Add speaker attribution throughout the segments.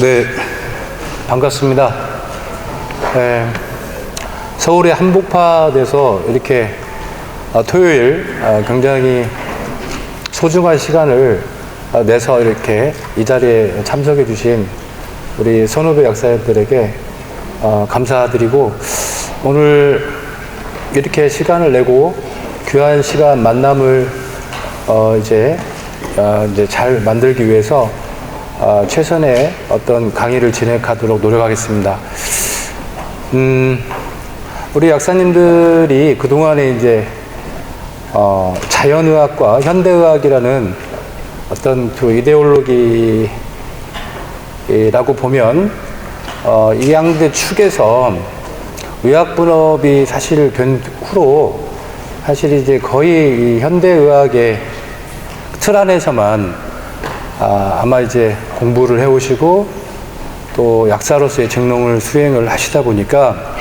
Speaker 1: 네, 반갑습니다. 서울의 한복판에서 이렇게 토요일 굉장히 소중한 시간을 내서 이렇게 이 자리에 참석해 주신 우리 선후배 약사님들에게 감사드리고, 오늘 이렇게 시간을 내고 귀한 시간 만남을 이제 잘 만들기 위해서 최선의 어떤 강의를 진행하도록 노력하겠습니다. 우리 약사님들이 그동안에 이제 자연의학과 현대의학이라는 어떤 그 이데올로기라고 보면 이 양대 축에서 의학 분업이 사실 된 후로 사실 이제 거의 이 현대의학의 틀 안에서만 아마 이제 공부를 해오시고 또 약사로서의 직능을 수행을 하시다 보니까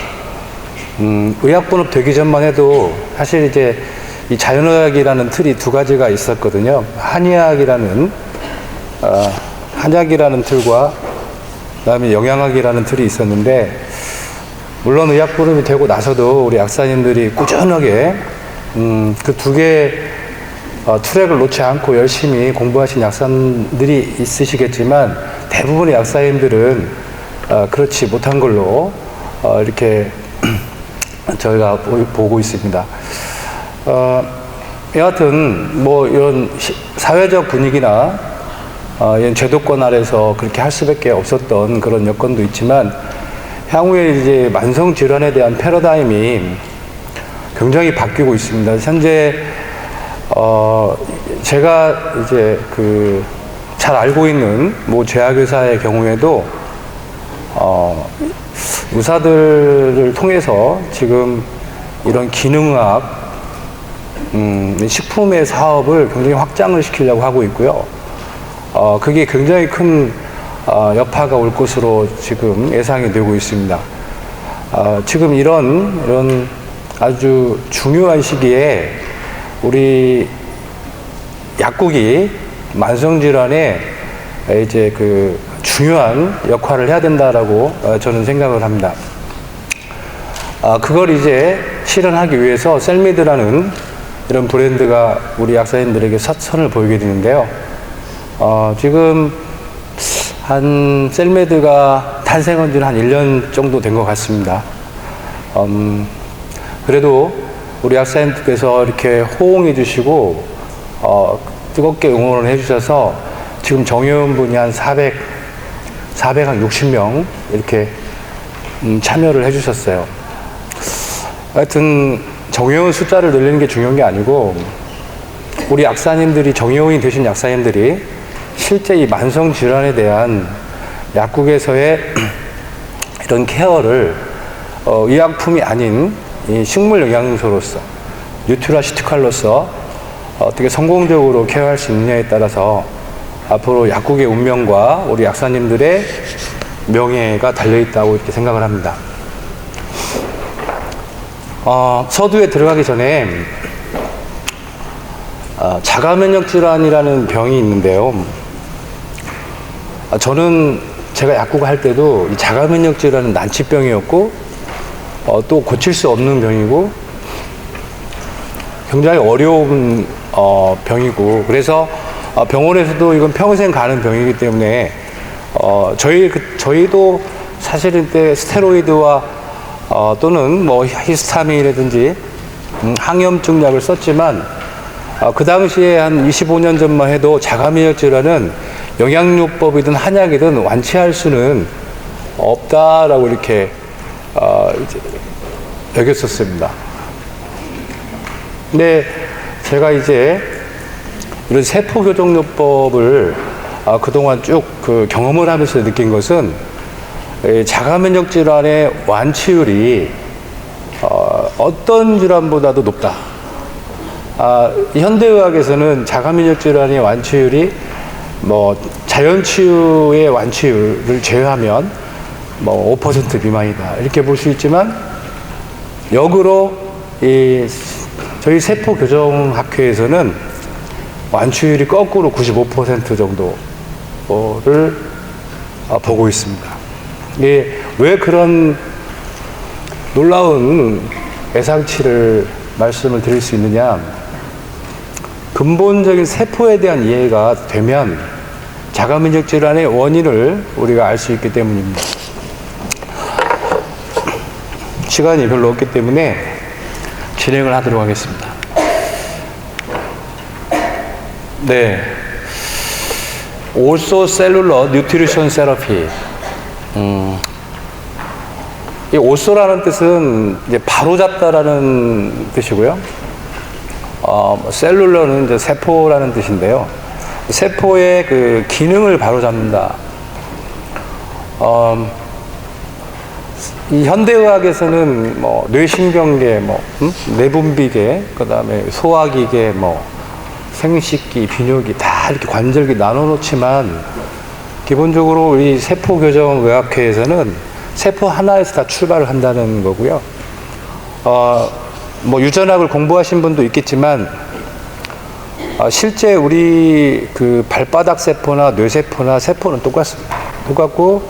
Speaker 1: 의학 분업 되기 전만 해도 사실 이제 이 자연의학이라는 틀이 두 가지가 있었거든요. 한의학이라는 한약이라는 틀과 그다음에 영양학이라는 틀이 있었는데, 물론 의학 분업이 되고 나서도 우리 약사님들이 꾸준하게 그 두 개의 트랙을 놓지 않고 열심히 공부하신 약사님들이 있으시겠지만, 대부분의 약사님들은 그렇지 못한 걸로 이렇게 저희가 보고 있습니다. 여하튼 뭐 이런 사회적 분위기나 이런 제도권 아래서 그렇게 할 수밖에 없었던 그런 여건도 있지만, 향후에 이제 만성 질환에 대한 패러다임이 굉장히 바뀌고 있습니다. 현재 제가 이제 잘 알고 있는 뭐 제약회사의 경우에도 의사들을 통해서 지금 이런 기능의학, 식품의 사업을 굉장히 확장을 시키려고 하고 있고요. 그게 굉장히 큰 여파가 올 것으로 지금 예상이 되고 있습니다. 지금 이런 아주 중요한 시기에 우리 약국이 만성질환에 이제 중요한 역할을 해야 된다라고 저는 생각을 합니다. 그걸 이제 실현하기 위해서 셀미드라는 이런 브랜드가 우리 약사님들에게 선을 보이게 되는데요. 지금 한 셀메드가 탄생한 지는 한 1년 정도 된 것 같습니다. 그래도 우리 약사님들께서 이렇게 호응해 주시고 뜨겁게 응원을 해 주셔서 지금 정회원분이 한 460명 이렇게 참여를 해 주셨어요. 하여튼 정회원 숫자를 늘리는 게 중요한 게 아니고, 우리 약사님들이, 정회원이 되신 약사님들이 실제 이 만성 질환에 대한 약국에서의 이런 케어를 의약품이 아닌 이 식물 영양소로서, 뉴트라시티칼로서 어떻게 성공적으로 케어할 수 있느냐에 따라서 앞으로 약국의 운명과 우리 약사님들의 명예가 달려있다고 이렇게 생각을 합니다. 서두에 들어가기 전에 자가면역 질환이라는 병이 있는데요. 저는 제가 약국을 할 때도 이 자가면역 질환은 난치병이었고 또 고칠 수 없는 병이고 굉장히 어려운 병이고, 그래서 병원에서도 이건 평생 가는 병이기 때문에 저희도 사실은 때 스테로이드와 또는 뭐 히스타민이라든지 항염증 약을 썼지만, 그 당시에 한 25년 전만 해도 자가면역 질환은 영양요법이든 한약이든 완치할 수는 없다라고 이렇게 여겼었습니다. 근데 제가 이제 이런 세포교정요법을 그동안 쭉 경험을 하면서 느낀 것은, 자가면역 질환의 완치율이 어떤 질환보다도 높다. 현대의학에서는 자가면역 질환의 완치율이 뭐 자연치유의 완치율을 제외하면 뭐 5% 미만이다 이렇게 볼 수 있지만, 역으로 저희 세포교정학회에서는 완치율이 거꾸로 95% 정도를 보고 있습니다. 왜 그런 놀라운 예상치를 말씀을 드릴 수 있느냐? 근본적인 세포에 대한 이해가 되면 자가면역 질환의 원인을 우리가 알 수 있기 때문입니다. 시간이 별로 없기 때문에 진행을 하도록 하겠습니다. 네. Also Cellular Nutrition Therapy. 이 also라는 뜻은 이제 바로잡다라는 뜻이고요. 셀룰러는 이제 세포라는 뜻인데요. 세포의 그 기능을 바로잡는다. 이 현대의학에서는 뭐 뇌신경계, 내분비계, 그 다음에 소화기계, 생식기, 비뇨기 다 이렇게 관절기 나눠놓지만 기본적으로 우리 세포교정의학회에서는 세포 하나에서 다 출발을 한다는 거고요. 유전학을 공부하신 분도 있겠지만 실제 우리 그 발바닥 세포나 뇌세포나 세포는 똑같습니다. 똑같고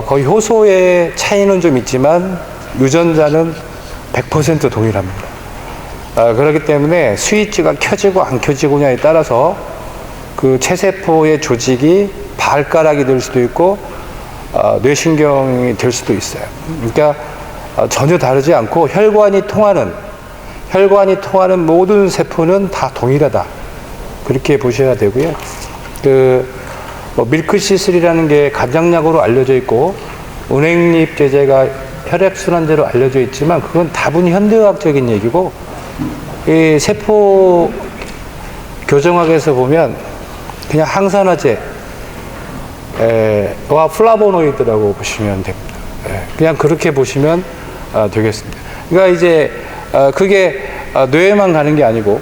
Speaker 1: 거의 효소의 차이는 좀 있지만 유전자는 100% 동일합니다. 그렇기 때문에 스위치가 켜지고 안 켜지고냐에 따라서 그 체세포의 조직이 발가락이 될 수도 있고 뇌신경이 될 수도 있어요. 그러니까 전혀 다르지 않고 혈관이 통하는 모든 세포는 다 동일하다. 그렇게 보셔야 되고요. 밀크시슬이라는 게 간장약으로 알려져 있고 은행잎 제제가 혈액순환제로 알려져 있지만 그건 다분히 현대의학적인 얘기고 이 세포 교정학에서 보면 그냥 항산화제 와 플라보노이드라고 보시면 됩니다. 그냥 그렇게 보시면 되겠습니다. 그러니까 이제 그게 뇌에만 가는 게 아니고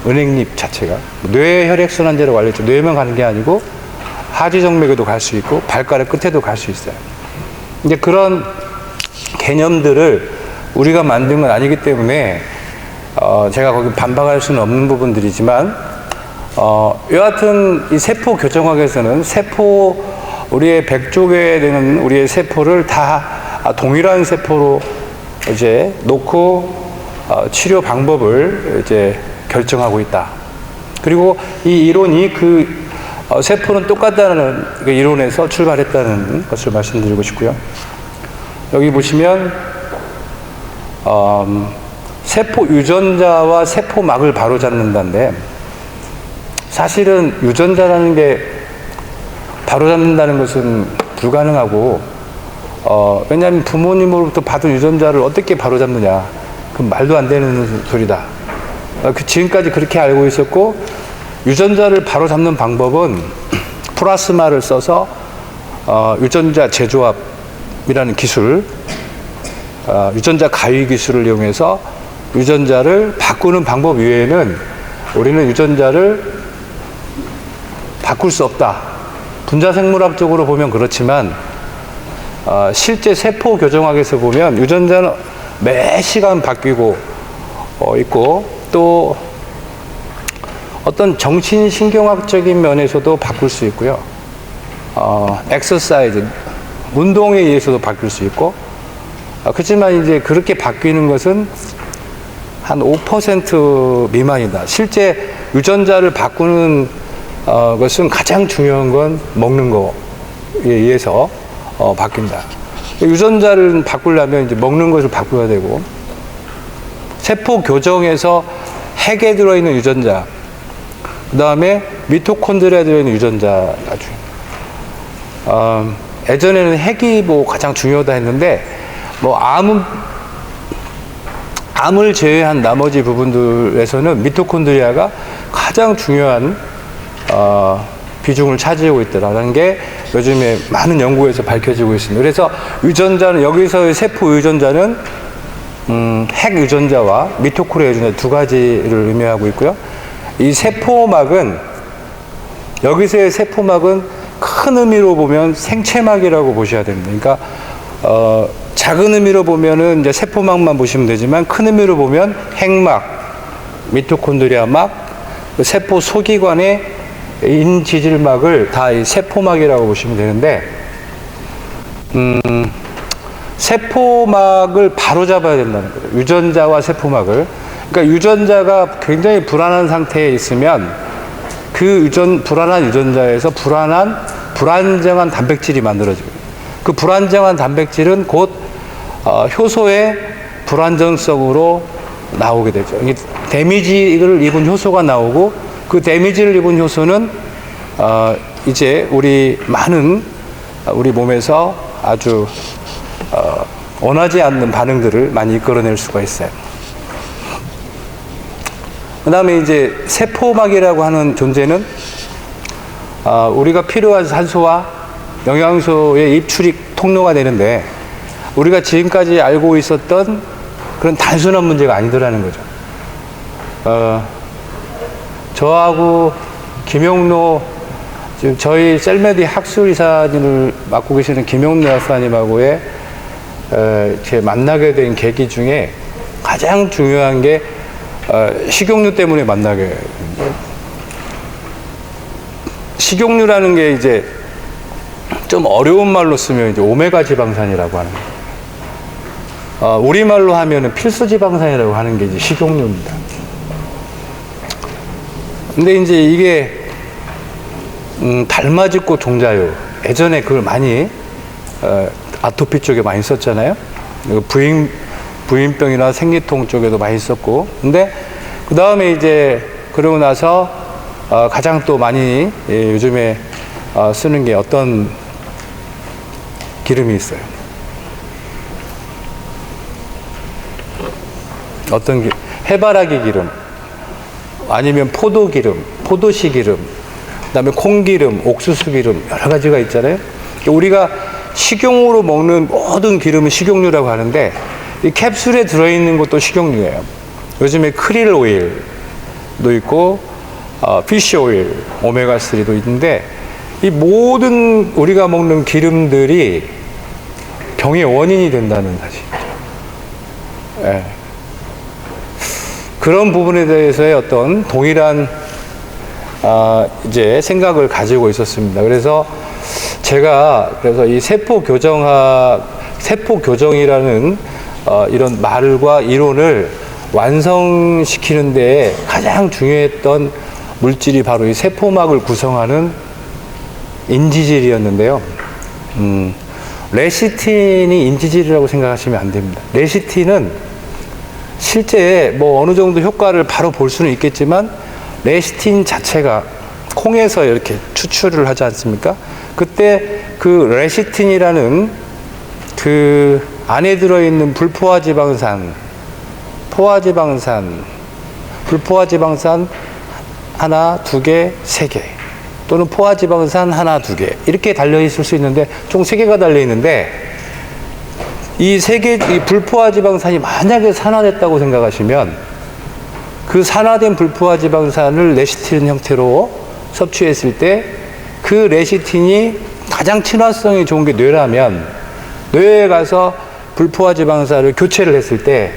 Speaker 1: 은행잎 자체가 뇌 혈액순환제라고 알려져 뇌에만 가는 게 아니고 하지정맥에도 갈 수 있고 발가락 끝에도 갈 수 있어요. 이제 그런 개념들을 우리가 만든 건 아니기 때문에 제가 거기 반박할 수는 없는 부분들이지만 여하튼 이 세포 교정학에서는 우리의 100조개 되는 우리의 세포를 다 동일한 세포로 이제 놓고 치료 방법을 이제 결정하고 있다. 그리고 이 이론이 세포는 똑같다는 그 이론에서 출발했다는 것을 말씀드리고 싶고요. 여기 보시면 세포 유전자와 세포막을 바로잡는다는데 사실은 유전자라는 게 바로잡는다는 것은 불가능하고 왜냐하면 부모님으로부터 받은 유전자를 어떻게 바로잡느냐 그건 말도 안 되는 소리다. 지금까지 그렇게 알고 있었고 유전자를 바로잡는 방법은 플라스마를 써서 유전자 재조합이라는 기술 유전자 가위 기술을 이용해서 유전자를 바꾸는 방법 외에는 우리는 유전자를 바꿀 수 없다. 분자생물학적으로 보면 그렇지만 실제 세포 교정학에서 보면 유전자는 매 시간 바뀌고 있고 또 어떤 정신신경학적인 면에서도 바꿀 수 있고요. 엑서사이즈, 운동에 의해서도 바뀔 수 있고 그렇지만 이제 그렇게 바뀌는 것은 한 5% 미만이다. 실제 유전자를 바꾸는 것은 가장 중요한 건 먹는 거에 의해서 바뀐다. 유전자를 바꾸려면 이제 먹는 것을 바꿔야 되고 세포 교정에서 핵에 들어있는 유전자 그 다음에 미토콘드리아에 들어있는 유전자가 중요해요. 예전에는 핵이 가장 중요하다 했는데 암을 제외한 나머지 부분들에서는 미토콘드리아가 가장 중요한 비중을 차지하고 있다라는 게 요즘에 많은 연구에서 밝혀지고 있습니다. 그래서 유전자는 여기서의 세포 유전자는 핵 유전자와 미토콘드리아 유전자 두 가지를 의미하고 있고요. 이 세포막은 여기서의 세포막은 큰 의미로 보면 생체막이라고 보셔야 됩니다. 그러니까 작은 의미로 보면은 이제 세포막만 보시면 되지만 큰 의미로 보면 핵막, 미토콘드리아막, 세포 소기관의 인지질막을 다 이 세포막이라고 보시면 되는데, 세포막을 바로 잡아야 된다는 거예요. 유전자와 세포막을. 그러니까 유전자가 굉장히 불안한 상태에 있으면 그 불안한 유전자에서 불안정한 단백질이 만들어집니다. 그 불안정한 단백질은 곧 효소의 불안정성으로 나오게 되죠. 데미지를 입은 효소가 나오고, 그 데미지를 입은 효소는 이제 우리 몸에서 아주 원하지 않는 반응들을 많이 이끌어낼 수가 있어요. 그 다음에 이제 세포막이라고 하는 존재는 우리가 필요한 산소와 영양소의 입출입 통로가 되는데, 우리가 지금까지 알고 있었던 그런 단순한 문제가 아니더라는 거죠. 저하고 김용노, 지금 저희 셀메디 학술이사님을 맡고 계시는 김용노 약사님하고의 제 만나게 된 계기 중에 가장 중요한 게 식용유 때문에 만나게 돼요. 식용유라는 게 이제 좀 어려운 말로 쓰면 이제 오메가 지방산이라고 하는 거예요. 우리말로 하면은 필수 지방산이라고 하는 게 이제 식용유입니다. 근데 이제 이게 달맞이꽃 종자유, 예전에 그걸 많이 아토피 쪽에 많이 썼잖아요. 부인병이나 생리통 쪽에도 많이 썼고. 근데 그 다음에 이제 그러고 나서 가장 또 많이 요즘에 쓰는 게 어떤 기름이 있어요. 해바라기 기름, 아니면 포도기름, 포도씨 기름, 그 다음에 콩기름, 옥수수 기름, 여러 가지가 있잖아요. 우리가 식용으로 먹는 모든 기름은 식용유라고 하는데, 이 캡슐에 들어있는 것도 식용유예요. 요즘에 크릴 오일도 있고, 피쉬 오일, 오메가3도 있는데, 이 모든 우리가 먹는 기름들이 병의 원인이 된다는 사실이죠. 예. 그런 부분에 대해서의 어떤 동일한 이제 생각을 가지고 있었습니다. 그래서 제가 이 세포 교정이라는 이런 말과 이론을 완성시키는 데 가장 중요했던 물질이 바로 이 세포막을 구성하는 인지질이었는데요. 레시틴이 인지질이라고 생각하시면 안 됩니다. 레시틴은 실제 뭐 어느 정도 효과를 바로 볼 수는 있겠지만, 레시틴 자체가 콩에서 이렇게 추출을 하지 않습니까? 그때 그 레시틴이라는 그 안에 들어있는 불포화지방산 하나, 두 개, 세 개, 또는 포화지방산 하나, 두 개, 이렇게 달려있을 수 있는데, 총 세 개가 달려있는데, 이 불포화지방산이 만약에 산화됐다고 생각하시면, 그 산화된 불포화지방산을 레시틴 형태로 섭취했을 때, 그 레시틴이 가장 친화성이 좋은 게 뇌라면, 뇌에 가서 불포화지방산을 교체를 했을 때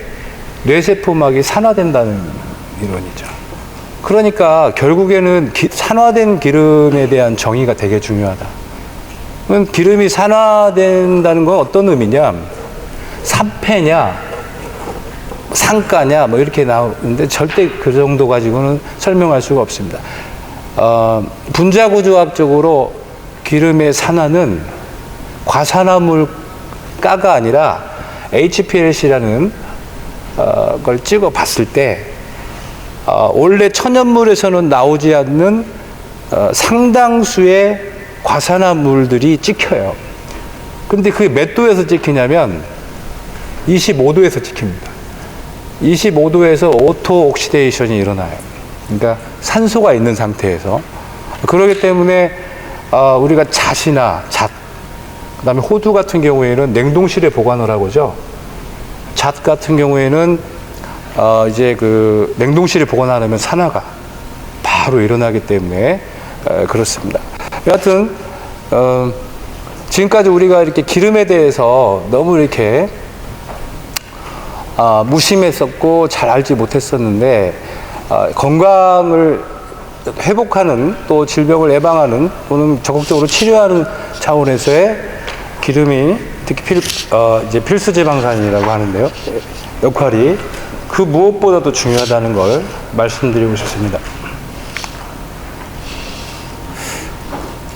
Speaker 1: 뇌세포막이 산화된다는 이론이죠. 그러니까 결국에는 산화된 기름에 대한 정의가 되게 중요하다. 기름이 산화된다는 건 어떤 의미냐? 산패냐, 상가냐, 뭐 이렇게 나오는데, 절대 그 정도 가지고는 설명할 수가 없습니다. 분자구조학적으로 기름의 산화는 과산화물가가 아니라 HPLC라는 걸 찍어 봤을 때, 원래 천연물에서는 나오지 않는 상당수의 과산화물들이 찍혀요. 근데 그게 몇 도에서 찍히냐면 25도에서 찍힙니다. 25도에서 오토 옥시데이션이 일어나요. 그러니까 산소가 있는 상태에서. 그렇기 때문에 우리가 잣이나 그 다음에 호두 같은 경우에는 냉동실에 보관을 하고죠. 잣 같은 경우에는 이제 그 냉동실에 보관하려면 산화가 바로 일어나기 때문에 그렇습니다. 여하튼 지금까지 우리가 이렇게 기름에 대해서 너무 이렇게 무심했었고 잘 알지 못했었는데, 건강을 회복하는 또 질병을 예방하는 또는 적극적으로 치료하는 차원에서의 기름이 특히 이제 필수지방산이라고 하는데요. 역할이 그 무엇보다도 중요하다는 걸 말씀드리고 싶습니다.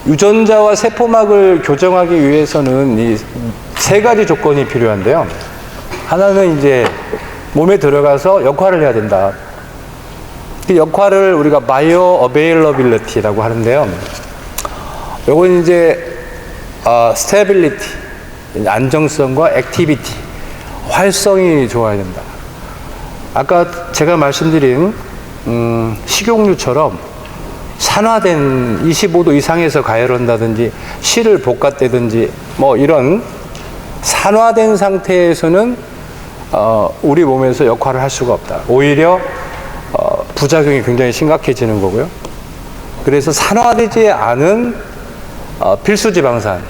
Speaker 1: 유전자와 세포막을 교정하기 위해서는 이 세 가지 조건이 필요한데요. 하나는 이제 몸에 들어가서 역할을 해야 된다. 그 역할을 우리가 바이오 어베일러빌리티라고 하는데요. 요건 이제 스테빌리티, 안정성과 액티비티, 활성이 좋아야 된다. 아까 제가 말씀드린 식용유처럼 산화된 25도 이상에서 가열한다든지 실을 볶았다든지 뭐 이런 산화된 상태에서는 우리 몸에서 역할을 할 수가 없다. 오히려 부작용이 굉장히 심각해지는 거고요. 그래서 산화되지 않은 필수 지방산,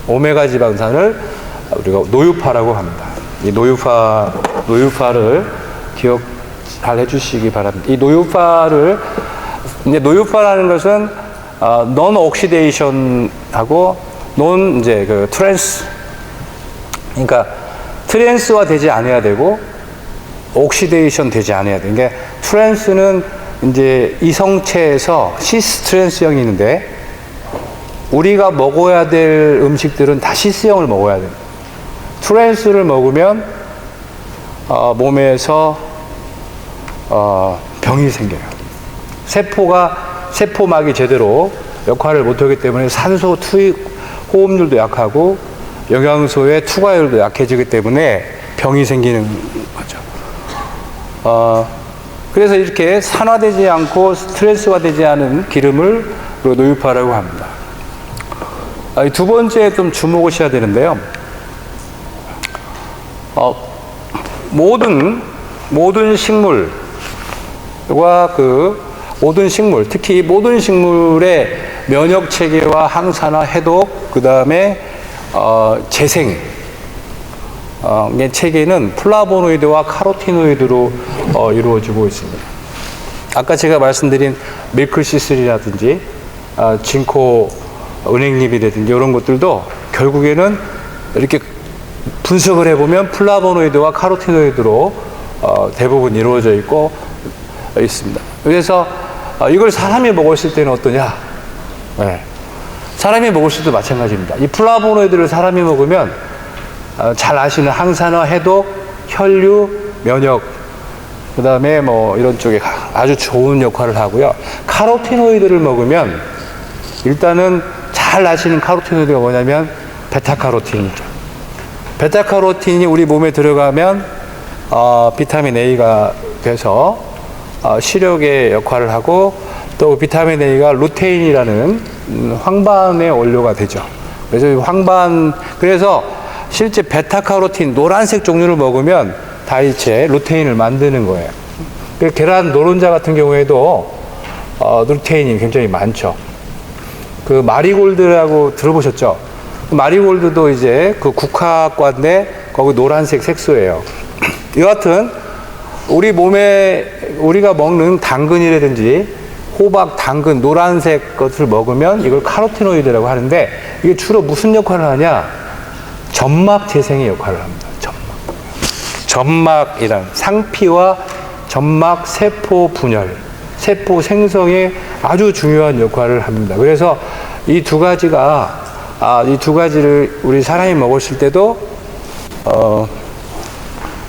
Speaker 1: 오메가 지방산을 우리가 노유파라고 합니다. 이 노유파를 기억 잘 해주시기 바랍니다. 이 노유파를 이제 노유파라는 것은 non oxidation하고 non 이제 그 트랜스, 그러니까 트랜스화 되지 않아야 되고 옥시데이션 되지 않아야 돼. 그러니까 트랜스는 이제 이성체에서 시스 트랜스형이 있는데 우리가 먹어야 될 음식들은 다 시스형을 먹어야 돼. 트랜스를 먹으면 몸에서 병이 생겨요. 세포막이 제대로 역할을 못하기 때문에 산소 투입 호흡률도 약하고 영양소의 투과율도 약해지기 때문에 병이 생기는 거죠. 그래서 이렇게 산화되지 않고 스트레스화 되지 않은 기름을 노유파라고 합니다. 두 번째 좀 주목하셔야 되는데요. 모든 식물과 모든 식물, 특히 모든 식물의 면역 체계와 항산화, 해독, 그 다음에 재생 체계는 플라보노이드와 카로티노이드로 이루어지고 있습니다. 아까 제가 말씀드린 밀크시슬이라든지 진코 은행잎이라든지 이런 것들도 결국에는 이렇게 분석을 해보면 플라보노이드와 카로티노이드로 대부분 이루어져 있습니다. 그래서 이걸 사람이 먹었을 때는 어떠냐? 네. 사람이 먹었을 때도 마찬가지입니다. 이 플라보노이드를 사람이 먹으면 잘 아시는 항산화, 해독, 혈류, 면역, 그 다음에 뭐 이런 쪽에 아주 좋은 역할을 하고요. 카로티노이드를 먹으면 일단은 잘 아시는 카로티노이드가 뭐냐면 베타카로틴이죠. 베타카로틴이 우리 몸에 들어가면 비타민 A가 돼서 시력의 역할을 하고 또 비타민 A가 루테인이라는 황반의 원료가 되죠. 그래서 실제 베타카로틴 노란색 종류를 먹으면 다이체 루테인을 만드는 거예요. 계란 노른자 같은 경우에도 루테인이 굉장히 많죠. 그 마리골드라고 들어보셨죠? 마리골드도 이제 그 국화과인데 거기 노란색 색소예요. 여하튼 우리 몸에 우리가 먹는 당근이라든지 호박, 당근, 노란색 것을 먹으면 이걸 카로티노이드라고 하는데 이게 주로 무슨 역할을 하냐? 점막 재생의 역할을 합니다. 점막이란 상피와 점막 세포 분열, 세포 생성에 아주 중요한 역할을 합니다. 그래서 이 두 가지를 우리 사람이 먹었을 때도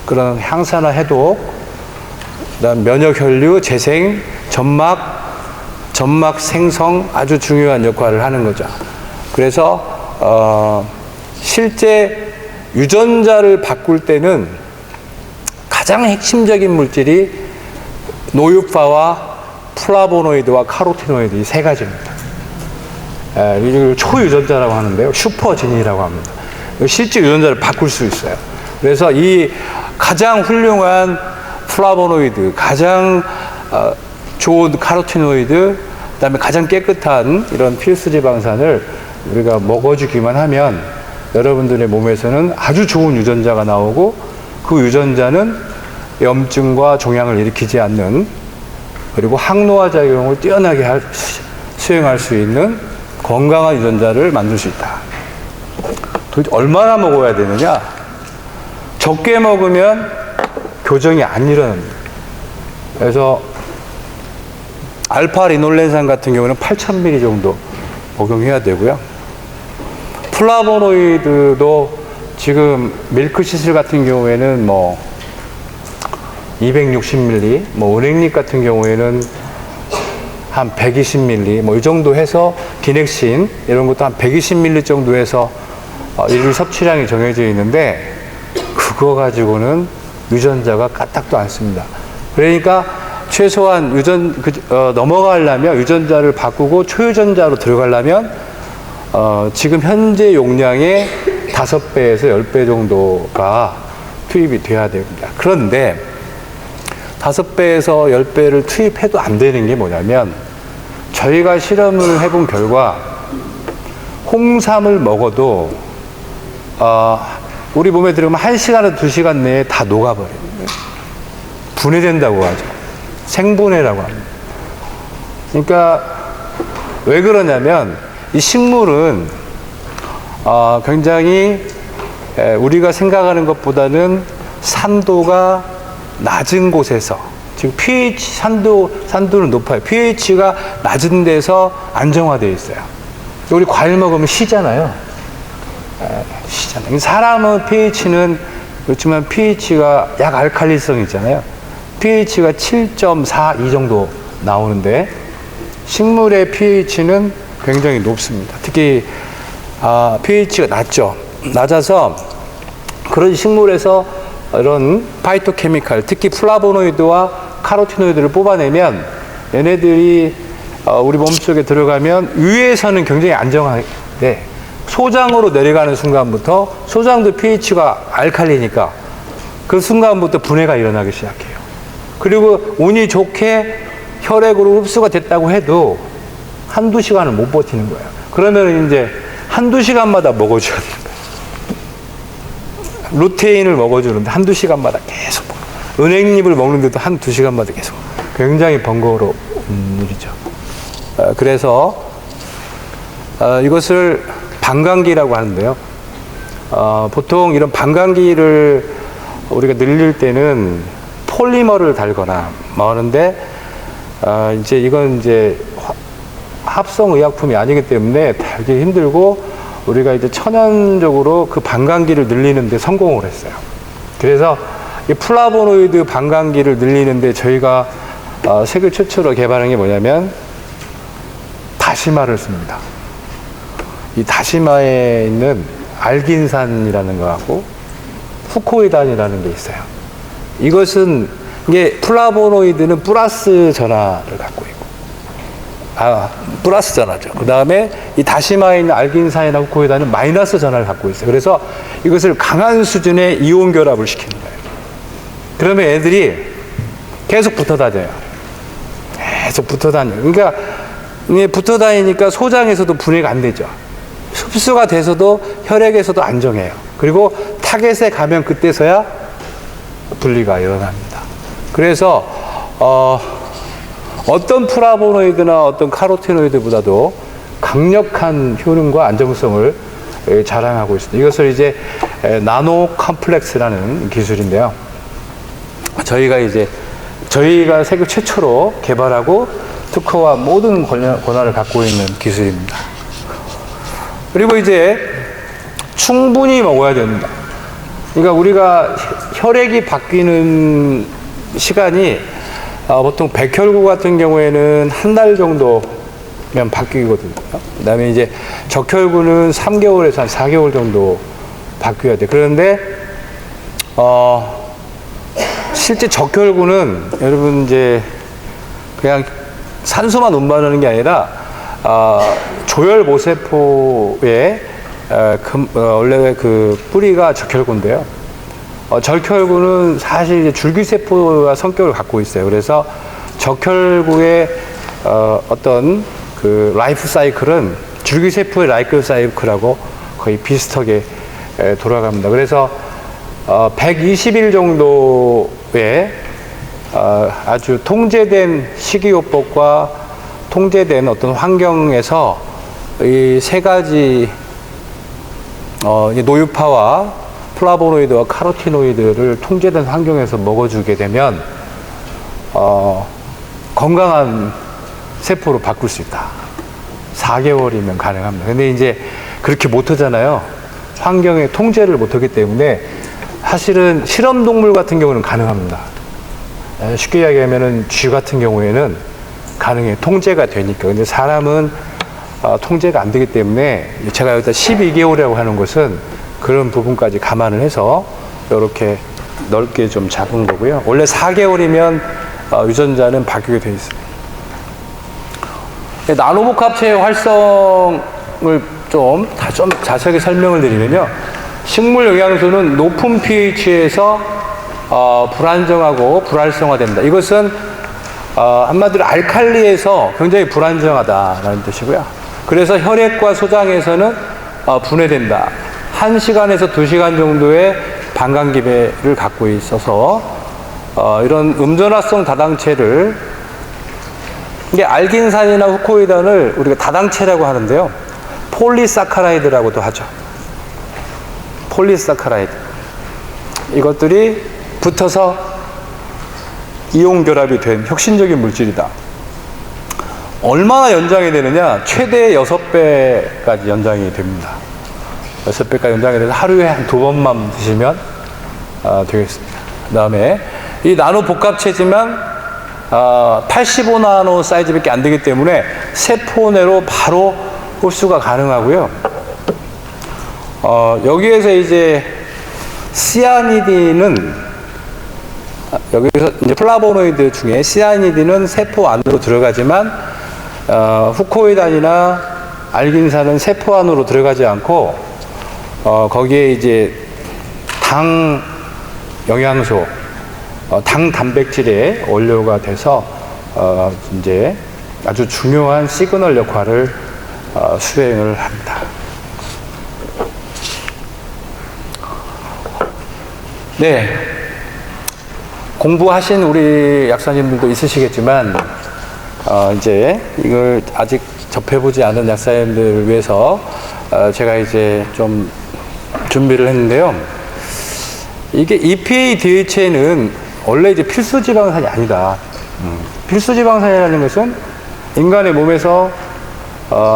Speaker 1: 그런 항산화 해독, 그다음 면역 혈류, 재생, 점막 생성 아주 중요한 역할을 하는 거죠. 그래서 실제 유전자를 바꿀 때는 가장 핵심적인 물질이 노유파와 플라보노이드와 카로티노이드 이 세 가지입니다. 이걸 초유전자라고 하는데요. 슈퍼진이라고 합니다. 실제 유전자를 바꿀 수 있어요. 그래서 이 가장 훌륭한 플라보노이드, 가장 좋은 카로티노이드, 그다음에 가장 깨끗한 이런 필수지방산을 우리가 먹어주기만 하면 여러분들의 몸에서는 아주 좋은 유전자가 나오고 그 유전자는 염증과 종양을 일으키지 않는 그리고 항노화 작용을 뛰어나게 수행할 수 있는 건강한 유전자를 만들 수 있다. 도대체 얼마나 먹어야 되느냐? 적게 먹으면 교정이 안 일어납니다. 그래서 알파 리놀렌산 같은 경우는 8,000mg 정도 복용해야 되고요. 플라보노이드도 지금 밀크시슬 같은 경우에는 뭐 260mg, 뭐 은행잎 같은 경우에는 한 120mg, 뭐 이 정도 해서 디넥신 이런 것도 한 120mg 정도 해서 일일 섭취량이 정해져 있는데 그거 가지고는 유전자가 까딱도 않습니다. 그러니까 최소한 넘어가려면 유전자를 바꾸고 초유전자로 들어가려면 지금 현재 용량의 5배에서 10배 정도가 투입이 돼야 됩니다. 그런데 5배에서 10배를 투입해도 안 되는 게 뭐냐면 저희가 실험을 해본 결과 홍삼을 먹어도 우리 몸에 들어가면 1시간에서 2시간 내에 다 녹아버려요. 분해된다고 하죠. 생분해라고 합니다. 그러니까 왜 그러냐면 이 식물은 굉장히 우리가 생각하는 것보다는 산도가 낮은 곳에서 지금 pH 산도는 높아요. pH가 낮은 데서 안정화되어 있어요. 우리 과일 먹으면 시잖아요. 시잖아요. 사람은 pH는 그렇지만 pH가 약 알칼리성이 있잖아요. pH가 7.4 이 정도 나오는데 식물의 pH는 굉장히 높습니다. 특히 pH가 낮죠. 낮아서 그런 식물에서 이런 파이토케미칼, 특히 플라보노이드와 카로티노이드를 뽑아내면 얘네들이 우리 몸속에 들어가면 위에서는 굉장히 안정한데 소장으로 내려가는 순간부터 소장도 pH가 알칼리니까 그 순간부터 분해가 일어나기 시작해요. 그리고 운이 좋게 혈액으로 흡수가 됐다고 해도 한두 시간을 못 버티는 거예요. 그러면 이제 한두 시간마다 먹어줘야 되는 거예요. 루테인을 먹어주는데 한두 시간마다 계속 은행잎을 먹는데도 한두 시간마다 계속 굉장히 번거로운 일이죠. 그래서 이것을 방광기라고 하는데요. 보통 이런 방광기를 우리가 늘릴 때는 폴리머를 달거나 뭐 하는데 이제 이건 이제 합성 의약품이 아니기 때문에 되게 힘들고 우리가 이제 천연적으로 그 방광기를 늘리는데 성공을 했어요. 그래서 이 플라보노이드 방광기를 늘리는데 저희가 세계 최초로 개발한 게 뭐냐면 다시마를 씁니다. 이 다시마에 있는 알긴산이라는 거하고 후코이단이라는 게 있어요. 이게 플라보노이드는 플러스 전하를 갖고 있고, 플러스 전하죠. 그 다음에 이 다시마에 있는 알긴산이나 후코이단은 마이너스 전하를 갖고 있어요. 그래서 이것을 강한 수준의 이온 결합을 시키는 거예요. 그러면 애들이 계속 붙어 다녀요. 계속 붙어 다녀요. 그러니까 이게 붙어 다니니까 소장에서도 분해가 안 되죠. 흡수가 돼서도 혈액에서도 안정해요. 그리고 타겟에 가면 그때서야 분리가 일어납니다. 그래서 어떤 플라보노이드나 어떤 카로티노이드보다도 강력한 효능과 안정성을 자랑하고 있습니다. 이것을 이제 나노 컴플렉스라는 기술인데요. 저희가 세계 최초로 개발하고 특허와 모든 권한을 갖고 있는 기술입니다. 그리고 이제 충분히 먹어야 됩니다. 그러니까 우리가 혈액이 바뀌는 시간이 보통 백혈구 같은 경우에는 한 달 정도면 바뀌거든요. 그 다음에 이제 적혈구는 3개월에서 한 4개월 정도 바뀌어야 돼. 그런데, 실제 적혈구는 여러분 이제 그냥 산소만 운반하는 게 아니라, 조혈모세포의 원래 그 뿌리가 적혈구인데요. 적혈구는 사실 이제 줄기세포와 성격을 갖고 있어요. 그래서 적혈구의 어떤 그 라이프 사이클은 줄기세포의 라이프 사이클하고 거의 비슷하게 돌아갑니다. 그래서 120일 정도의 아주 통제된 식이요법과 통제된 어떤 환경에서 이 세 가지 노유파와 플라보노이드와 카로티노이드를 통제된 환경에서 먹어주게 되면 건강한 세포로 바꿀 수 있다. 4개월이면 가능합니다. 근데 이제 그렇게 못하잖아요. 환경의 통제를 못하기 때문에 사실은 실험동물 같은 경우는 가능합니다. 쉽게 이야기하면은 쥐 같은 경우에는 가능해요. 통제가 되니까. 근데 사람은 통제가 안 되기 때문에 제가 여기다 12개월이라고 하는 것은 그런 부분까지 감안을 해서 이렇게 넓게 좀 잡은 거고요. 원래 4개월이면 유전자는 바뀌게 되어 있습니다. 나노복합체의 활성을 좀 자세하게 설명을 드리면요. 식물 영양소는 높은 pH에서 불안정하고 불활성화된다. 이것은 한마디로 알칼리에서 굉장히 불안정하다라는 뜻이고요. 그래서 혈액과 소장에서는 분해된다. 1시간에서 2시간 정도의 반감기배를 갖고 있어서 이런 음전화성 다당체를 이게 알긴산이나 후코이단을 우리가 다당체라고 하는데요. 폴리사카라이드라고도 하죠. 폴리사카라이드. 이것들이 붙어서 이온 결합이 된 혁신적인 물질이다. 얼마나 연장이 되느냐? 최대 6배까지 연장이 됩니다. 6배까지 연장이 돼서 하루에 한 2번만 드시면 되겠습니다. 그 다음에 이 나노 복합체지만 85나노 사이즈밖에 안 되기 때문에 세포 내로 바로 흡수가 가능하고요. 여기에서 이제 시아니딘은 여기서 이제 플라보노이드 중에 시아니딘은 세포 안으로 들어가지만 후코이단이나 알긴산은 세포 안으로 들어가지 않고 거기에 이제 당 영양소, 당 단백질의 원료가 돼서 이제 아주 중요한 시그널 역할을 수행을 합니다. 네, 공부하신 우리 약사님들도 있으시겠지만 이제 이걸 아직 접해보지 않은 약사님들을 위해서 제가 이제 좀 준비를 했는데요. 이게 EPA DHA는 원래 이제 필수 지방산이 아니다. 필수 지방산이라는 것은 인간의 몸에서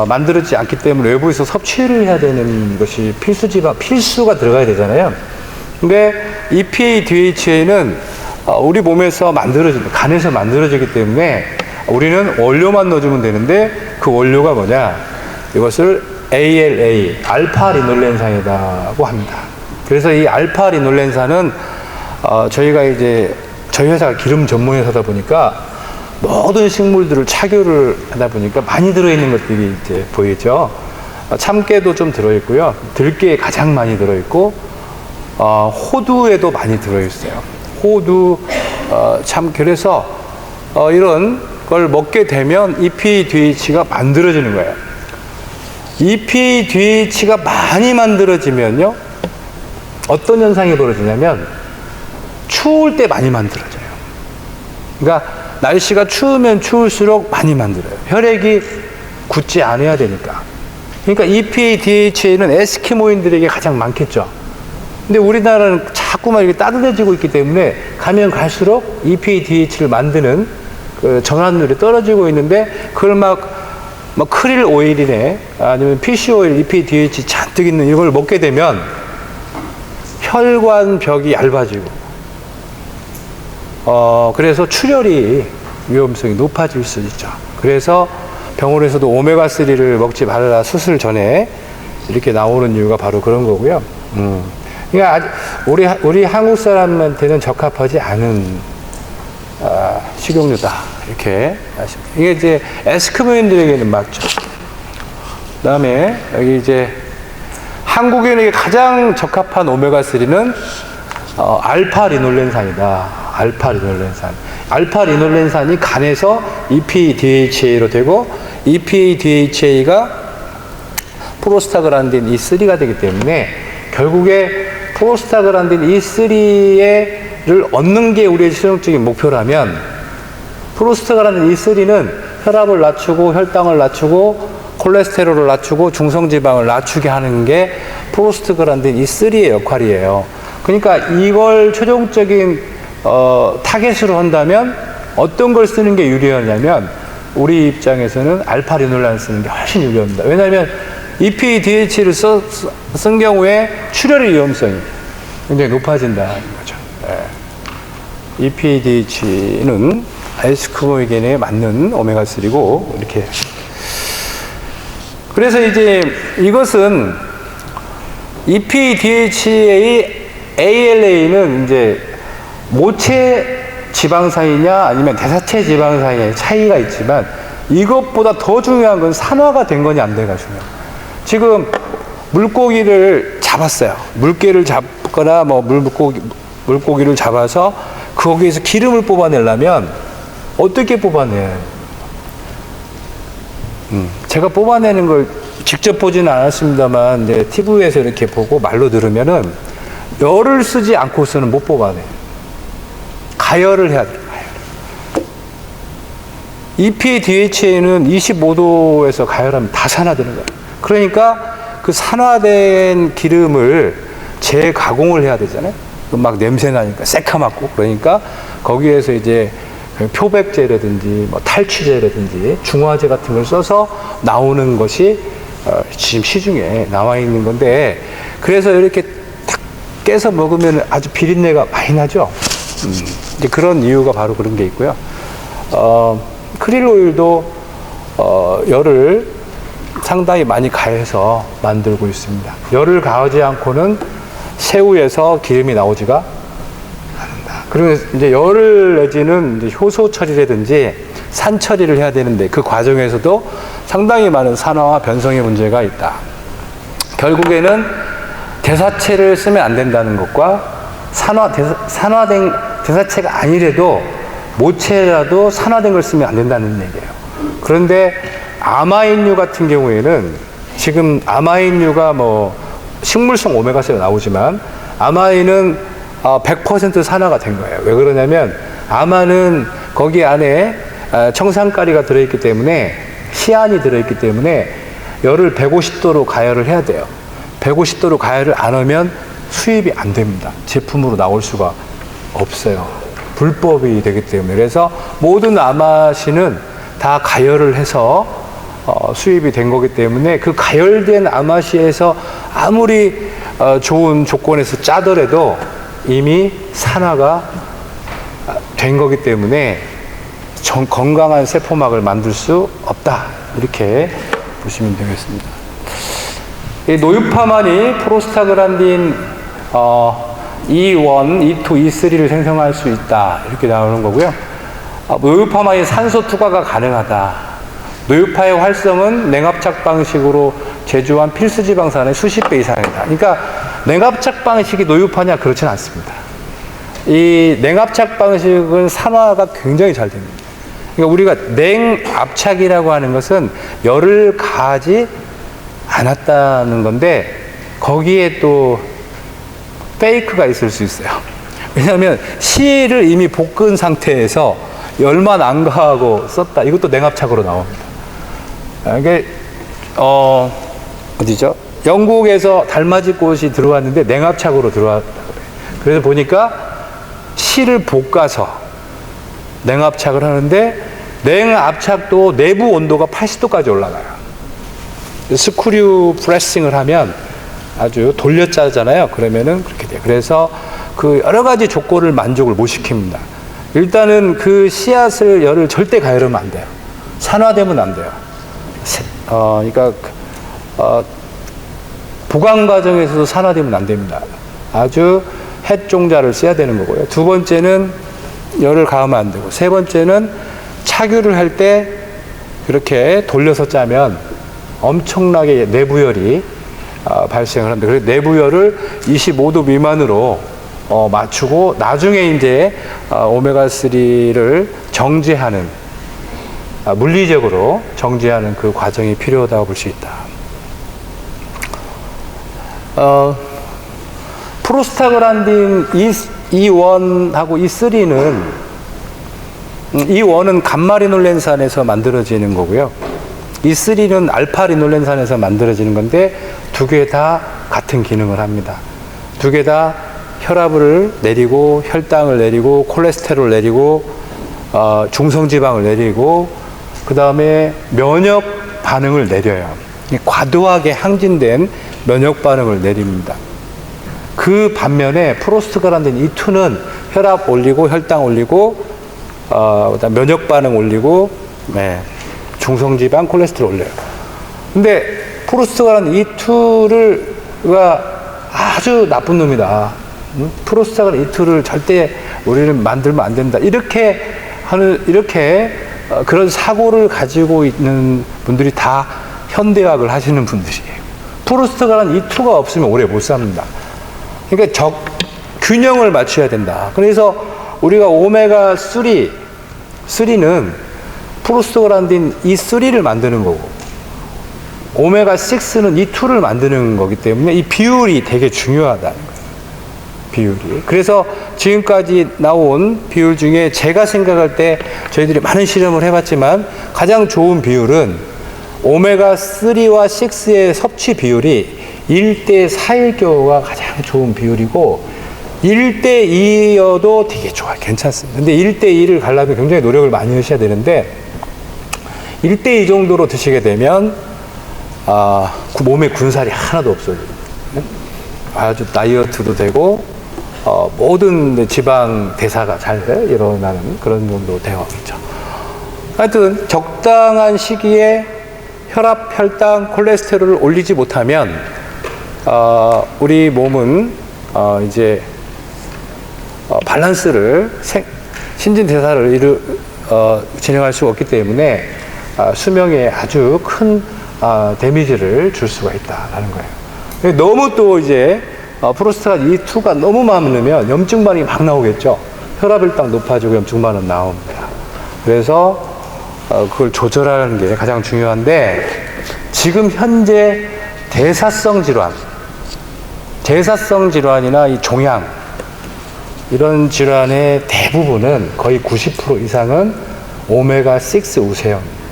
Speaker 1: 만들어지지 않기 때문에 외부에서 섭취를 해야 되는 것이 필수가 들어가야 되잖아요. 근데 EPA DHA는 우리 몸에서 간에서 만들어지기 때문에 우리는 원료만 넣어주면 되는데 그 원료가 뭐냐? 이것을 ALA, 알파리놀렌산이라고 합니다. 그래서 이 알파리놀렌산은 저희가 이제 저희 회사가 기름 전문 회사다 보니까 모든 식물들을 착유를 하다 보니까 많이 들어있는 것들이 이제 보이죠. 참깨도 좀 들어있고요. 들깨에 가장 많이 들어있고 호두에도 많이 들어있어요. 호두, 그래서 이런 걸 먹게 되면 EPA-DHA가 만들어지는 거예요. EPA-DHA가 많이 만들어지면요, 어떤 현상이 벌어지냐면 추울 때 많이 만들어져요. 그러니까 날씨가 추우면 추울수록 많이 만들어요. 혈액이 굳지 않아야 되니까. 그러니까 EPA-DHA는 에스키모인들에게 가장 많겠죠. 근데 우리나라는 자꾸만 이렇게 따뜻해지고 있기 때문에 가면 갈수록 EPA-DHA를 만드는 그 전환율이 떨어지고 있는데 그걸 막 크릴 오일이네 아니면 피쉬 오일, EPA-DHA 잔뜩 있는 이걸 먹게 되면 혈관벽이 얇아지고 그래서 출혈이 위험성이 높아질 수 있죠. 그래서 병원에서도 오메가3를 먹지 말라 수술 전에 이렇게 나오는 이유가 바로 그런 거고요. 그러니까 우리 한국 사람한테는 적합하지 않은 식용유다 이렇게 아십니다. 이게 이제 에스키모인들에게는 맞죠. 그다음에 여기 이제 한국인에게 가장 적합한 오메가3는 알파리놀렌산이다. 알파리놀렌산이 간에서 EPA-DHA로 되고 EPA-DHA가 프로스타글란딘 E3가 되기 때문에 결국에 프로스타글란딘 E3의 얻는 게 우리의 실용적인 목표라면 프로스타글란딘 E3는 혈압을 낮추고 혈당을 낮추고 콜레스테롤을 낮추고 중성지방을 낮추게 하는 게 프로스타글란딘 E3의 역할이에요. 그러니까 이걸 최종적인 타겟으로 한다면 어떤 걸 쓰는 게 유리하냐면 우리 입장에서는 알파리놀란을 쓰는 게 훨씬 유리합니다. 왜냐하면 EPDH를 쓴 경우에 출혈의 위험성이 굉장히 높아진다는 거죠. 네. EPDH는 아이스크로이겐에 맞는 오메가3고 이렇게. 그래서 이제 이것은 EPDHA ALA는 이제 모체 지방산이냐 아니면 대사체 지방산의 차이가 있지만 이것보다 더 중요한 건 산화가 된 거냐 안 돼가 중요해요. 지금 물고기를 잡았어요. 물개를 잡거나 뭐 물고기를 잡아서 거기에서 기름을 뽑아내려면 어떻게 뽑아내요? 제가 뽑아내는 걸 직접 보지는 않았습니다만 이제 TV에서 이렇게 보고 말로 들으면은 열을 쓰지 않고서는 못 뽑아내요. 가열을 해야 돼요. EPDHA는 25도에서 가열하면 다 산화되는 거예요. 그러니까 그 산화된 기름을 재가공을 해야 되잖아요. 막 냄새 나니까 새카맣고 그러니까 거기에서 이제 표백제라든지 뭐 탈취제라든지 중화제 같은 걸 써서 나오는 것이 지금 시중에 나와 있는 건데 그래서 이렇게 탁 깨서 먹으면 아주 비린내가 많이 나죠. 이제 그런 이유가 바로 그런 게 있고요. 크릴 오일도 열을 상당히 많이 가해서 만들고 있습니다. 열을 가하지 않고는 새우에서 기름이 나오지가 않는다. 그리고 이제 열을 내지는 이제 효소 처리라든지 산 처리를 해야 되는데 그 과정에서도 상당히 많은 산화와 변성의 문제가 있다. 결국에는 대사체를 쓰면 안 된다는 것과 산화된 대사체가 아니래도 모체라도 산화된 걸 쓰면 안 된다는 얘기예요. 그런데 아마인유 같은 경우에는 지금 아마인유가 뭐 식물성 오메가3가 나오지만 아마인은 100% 산화가 된 거예요. 왜 그러냐면 아마는 거기 안에 청산가리가 들어있기 때문에 시안이 들어있기 때문에 열을 150도로 가열을 해야 돼요. 150도로 가열을 안 하면 수입이 안 됩니다. 제품으로 나올 수가 없어요. 불법이 되기 때문에. 그래서 모든 아마신은 다 가열을 해서 수입이 된 거기 때문에 그 가열된 아마시에서 아무리 좋은 조건에서 짜더라도 이미 산화가 된 거기 때문에 건강한 세포막을 만들 수 없다. 이렇게 보시면 되겠습니다. 이 노유파만이 프로스타글란딘 E1, E2, E3를 생성할 수 있다. 이렇게 나오는 거고요. 노유파만이 산소 투과가 가능하다. 노유파의 활성은 냉압착 방식으로 제조한 필수 지방산의 수십 배 이상이다. 그러니까 냉압착 방식이 노유파냐 그렇진 않습니다. 이 냉압착 방식은 산화가 굉장히 잘 됩니다. 그러니까 우리가 냉압착이라고 하는 것은 열을 가하지 않았다는 건데 거기에 또 페이크가 있을 수 있어요. 왜냐하면 실을 이미 볶은 상태에서 열만 안 가하고 썼다. 이것도 냉압착으로 나옵니다. 이게 어디죠? 영국에서 달맞이 꽃이 들어왔는데 냉압착으로 들어왔다 그래요. 그래서 보니까 실을 볶아서 냉압착을 하는데 냉압착도 내부 온도가 80도까지 올라가요. 스크류 프레싱을 하면 아주 돌려짜잖아요. 그러면은 그렇게 돼요. 그래서 그 여러 가지 조건을 만족을 못 시킵니다. 일단은 그 씨앗을 열을 절대 가열하면 안 돼요. 산화되면 안 돼요. 그러니까 보관 과정에서도 산화되면 안 됩니다. 아주 햇종자를 써야 되는 거고요. 두 번째는 열을 가하면 안 되고, 세 번째는 착유를 할 때 그렇게 돌려서 짜면 엄청나게 내부열이 발생을 합니다. 그래서 내부열을 25도 미만으로 맞추고 나중에 이제 오메가3를 정제하는 물리적으로 정제하는 그 과정이 필요하다고 볼 수 있다. 프로스타글란딘 E1하고 E3는 E1은 감마리놀렌산에서 만들어지는 거고요. E3는 알파리놀렌산에서 만들어지는 건데 두 개 다 같은 기능을 합니다. 두 개 다 혈압을 내리고 혈당을 내리고 콜레스테롤 내리고 중성지방을 내리고 그 다음에 면역 반응을 내려요. 과도하게 항진된 면역 반응을 내립니다. 그 반면에 프로스트글란딘 E2는 혈압 올리고 혈당 올리고 그다음 면역 반응 올리고 중성지방 콜레스테롤 올려요. 근데 프로스트글란딘 E2가 아주 나쁜 놈이다. 프로스트글란딘 E2를 절대 우리는 만들면 안 된다. 이렇게 그런 사고를 가지고 있는 분들이 다 현대의학을 하시는 분들이에요. 프로스트글란딘 E2가 없으면 오래 못 삽니다. 그러니까 균형을 맞춰야 된다. 그래서 우리가 오메가3는 프로스트글란딘 E3를 만드는 거고 오메가6는 E2를 만드는 거기 때문에 이 비율이 되게 중요하다는 거예요. 비율이. 그래서 지금까지 나온 비율 중에 제가 생각할 때 저희들이 많은 실험을 해봤지만 가장 좋은 비율은 오메가3와 6의 섭취 비율이 1대 4일 경우가 가장 좋은 비율이고 1대 2여도 되게 좋아요. 괜찮습니다. 근데 1대 2를 가려면 굉장히 노력을 많이 하셔야 되는데 1대 2 정도로 드시게 되면 몸에 군살이 하나도 없어져요. 아주 다이어트도 되고 모든 지방 대사가 잘 일어나는 그런 정도 되어있죠. 하여튼 적당한 시기에 혈압, 혈당, 콜레스테롤을 올리지 못하면 우리 몸은 이제 밸런스를 신진대사를 진행할 수가 없기 때문에 수명에 아주 큰 데미지를 줄 수가 있다라는 거예요. 너무 또 이제 프로스트글란딘 E2가 너무 많으면 염증 반응이 막 나오겠죠. 혈압, 혈당 높아지고 염증 반응 나옵니다. 그래서 그걸 조절하는 게 가장 중요한데 지금 현재 대사성 질환이나 이 종양 이런 질환의 대부분은 거의 90% 이상은 오메가6 우세염입니다.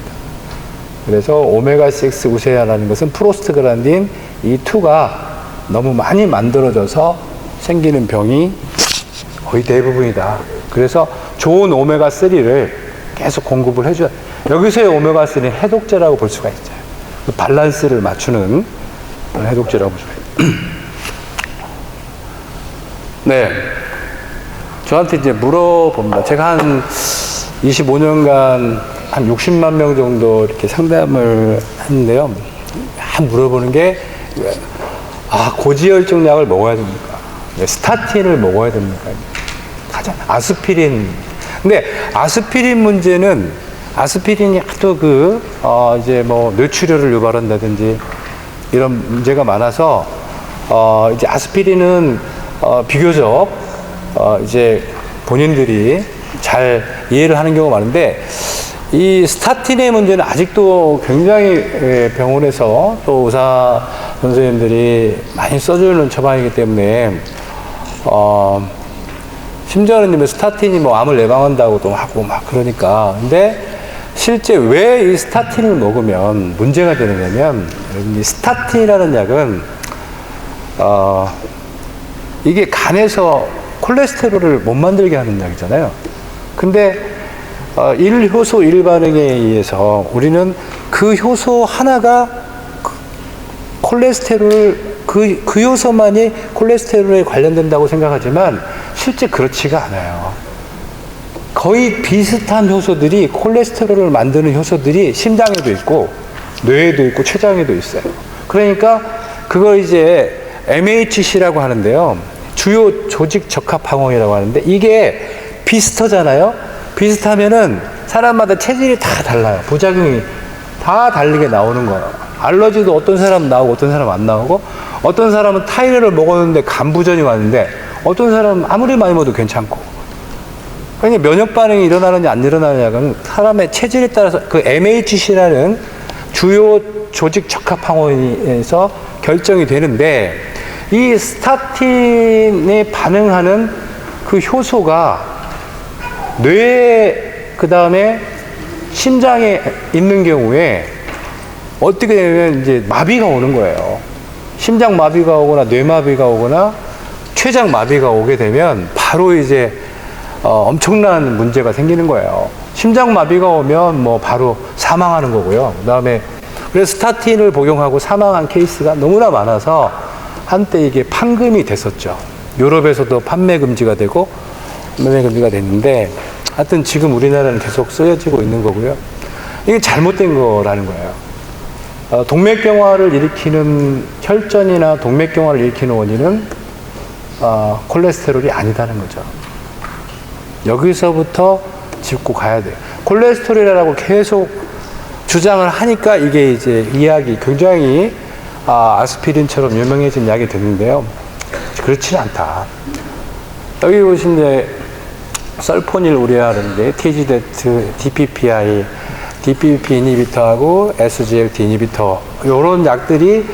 Speaker 1: 그래서 오메가6 우세염이라는 것은 프로스트글란딘 E2가 너무 많이 만들어져서 생기는 병이 거의 대부분이다. 그래서 좋은 오메가3를 계속 공급을 해줘야 돼요. 여기서의 오메가3는 해독제라고 볼 수가 있죠. 그 밸런스를 맞추는 그런 해독제라고 볼 수가 있죠. 네. 저한테 이제 물어봅니다. 제가 한 25년간 한 60만 명 정도 이렇게 상담을 했는데요. 물어보는 게, 고지혈증 약을 먹어야 됩니까? 스타틴을 먹어야 됩니까? 아스피린. 근데 아스피린 문제는 아스피린이 하도 이제 뭐 뇌출혈을 유발한다든지 이런 문제가 많아서 이제 아스피린은 비교적 이제 본인들이 잘 이해를 하는 경우가 많은데 이 스타틴의 문제는 아직도 굉장히 병원에서 또 의사 선생님들이 많이 써주는 처방이기 때문에 심지어는 스타틴이 뭐 암을 예방한다고도 하고 막 그러니까. 근데 실제 왜 이 스타틴을 먹으면 문제가 되느냐면 이 스타틴이라는 약은 이게 간에서 콜레스테롤을 못 만들게 하는 약이잖아요. 근데 1효소 1반응에 의해서 우리는 그 효소 하나가 콜레스테롤 그 효소만이 콜레스테롤에 관련된다고 생각하지만 실제 그렇지가 않아요. 거의 비슷한 효소들이 콜레스테롤을 만드는 효소들이 심장에도 있고 뇌에도 있고 췌장에도 있어요. 그러니까 그걸 이제 MHC라고 하는데요. 주요 조직 적합 항원이라고 하는데 이게 비슷하잖아요. 비슷하면은 사람마다 체질이 다 달라요. 부작용이 다 다르게 나오는 거예요. 알러지도 어떤 사람은 나오고 어떤 사람은 안 나오고 어떤 사람은 타이레놀을 먹었는데 간부전이 왔는데 어떤 사람은 아무리 많이 먹어도 괜찮고 그러니까 면역 반응이 일어나느냐 안 일어나느냐는 사람의 체질에 따라서 그 MHC라는 주요 조직 적합 항원에서 결정이 되는데 이 스타틴에 반응하는 그 효소가 뇌, 그 다음에 심장에 있는 경우에 어떻게 되면 이제 마비가 오는 거예요. 심장 마비가 오거나 뇌 마비가 오거나 췌장 마비가 오게 되면 바로 이제 엄청난 문제가 생기는 거예요. 심장 마비가 오면 뭐 바로 사망하는 거고요. 그 다음에 그래서 스타틴을 복용하고 사망한 케이스가 너무나 많아서 한때 이게 판금이 됐었죠. 유럽에서도 판매 금지가 되고 판매 금지가 됐는데 하여튼 지금 우리나라는 계속 쓰여지고 있는 거고요. 이게 잘못된 거라는 거예요. 동맥경화를 일으키는 혈전이나 동맥경화를 일으키는 원인은 콜레스테롤이 아니다는 거죠. 여기서부터 짚고 가야 돼요. 콜레스테롤이라고 계속 주장을 하니까 이게 이제 이 약이 굉장히 아스피린처럼 유명해진 약이 됐는데요. 그렇지는 않다. 여기 보시면 이제 설포닐 우레아인데 TGZ, DPPI, DPP 이니비터하고 SGLT 이니비터 이런 약들이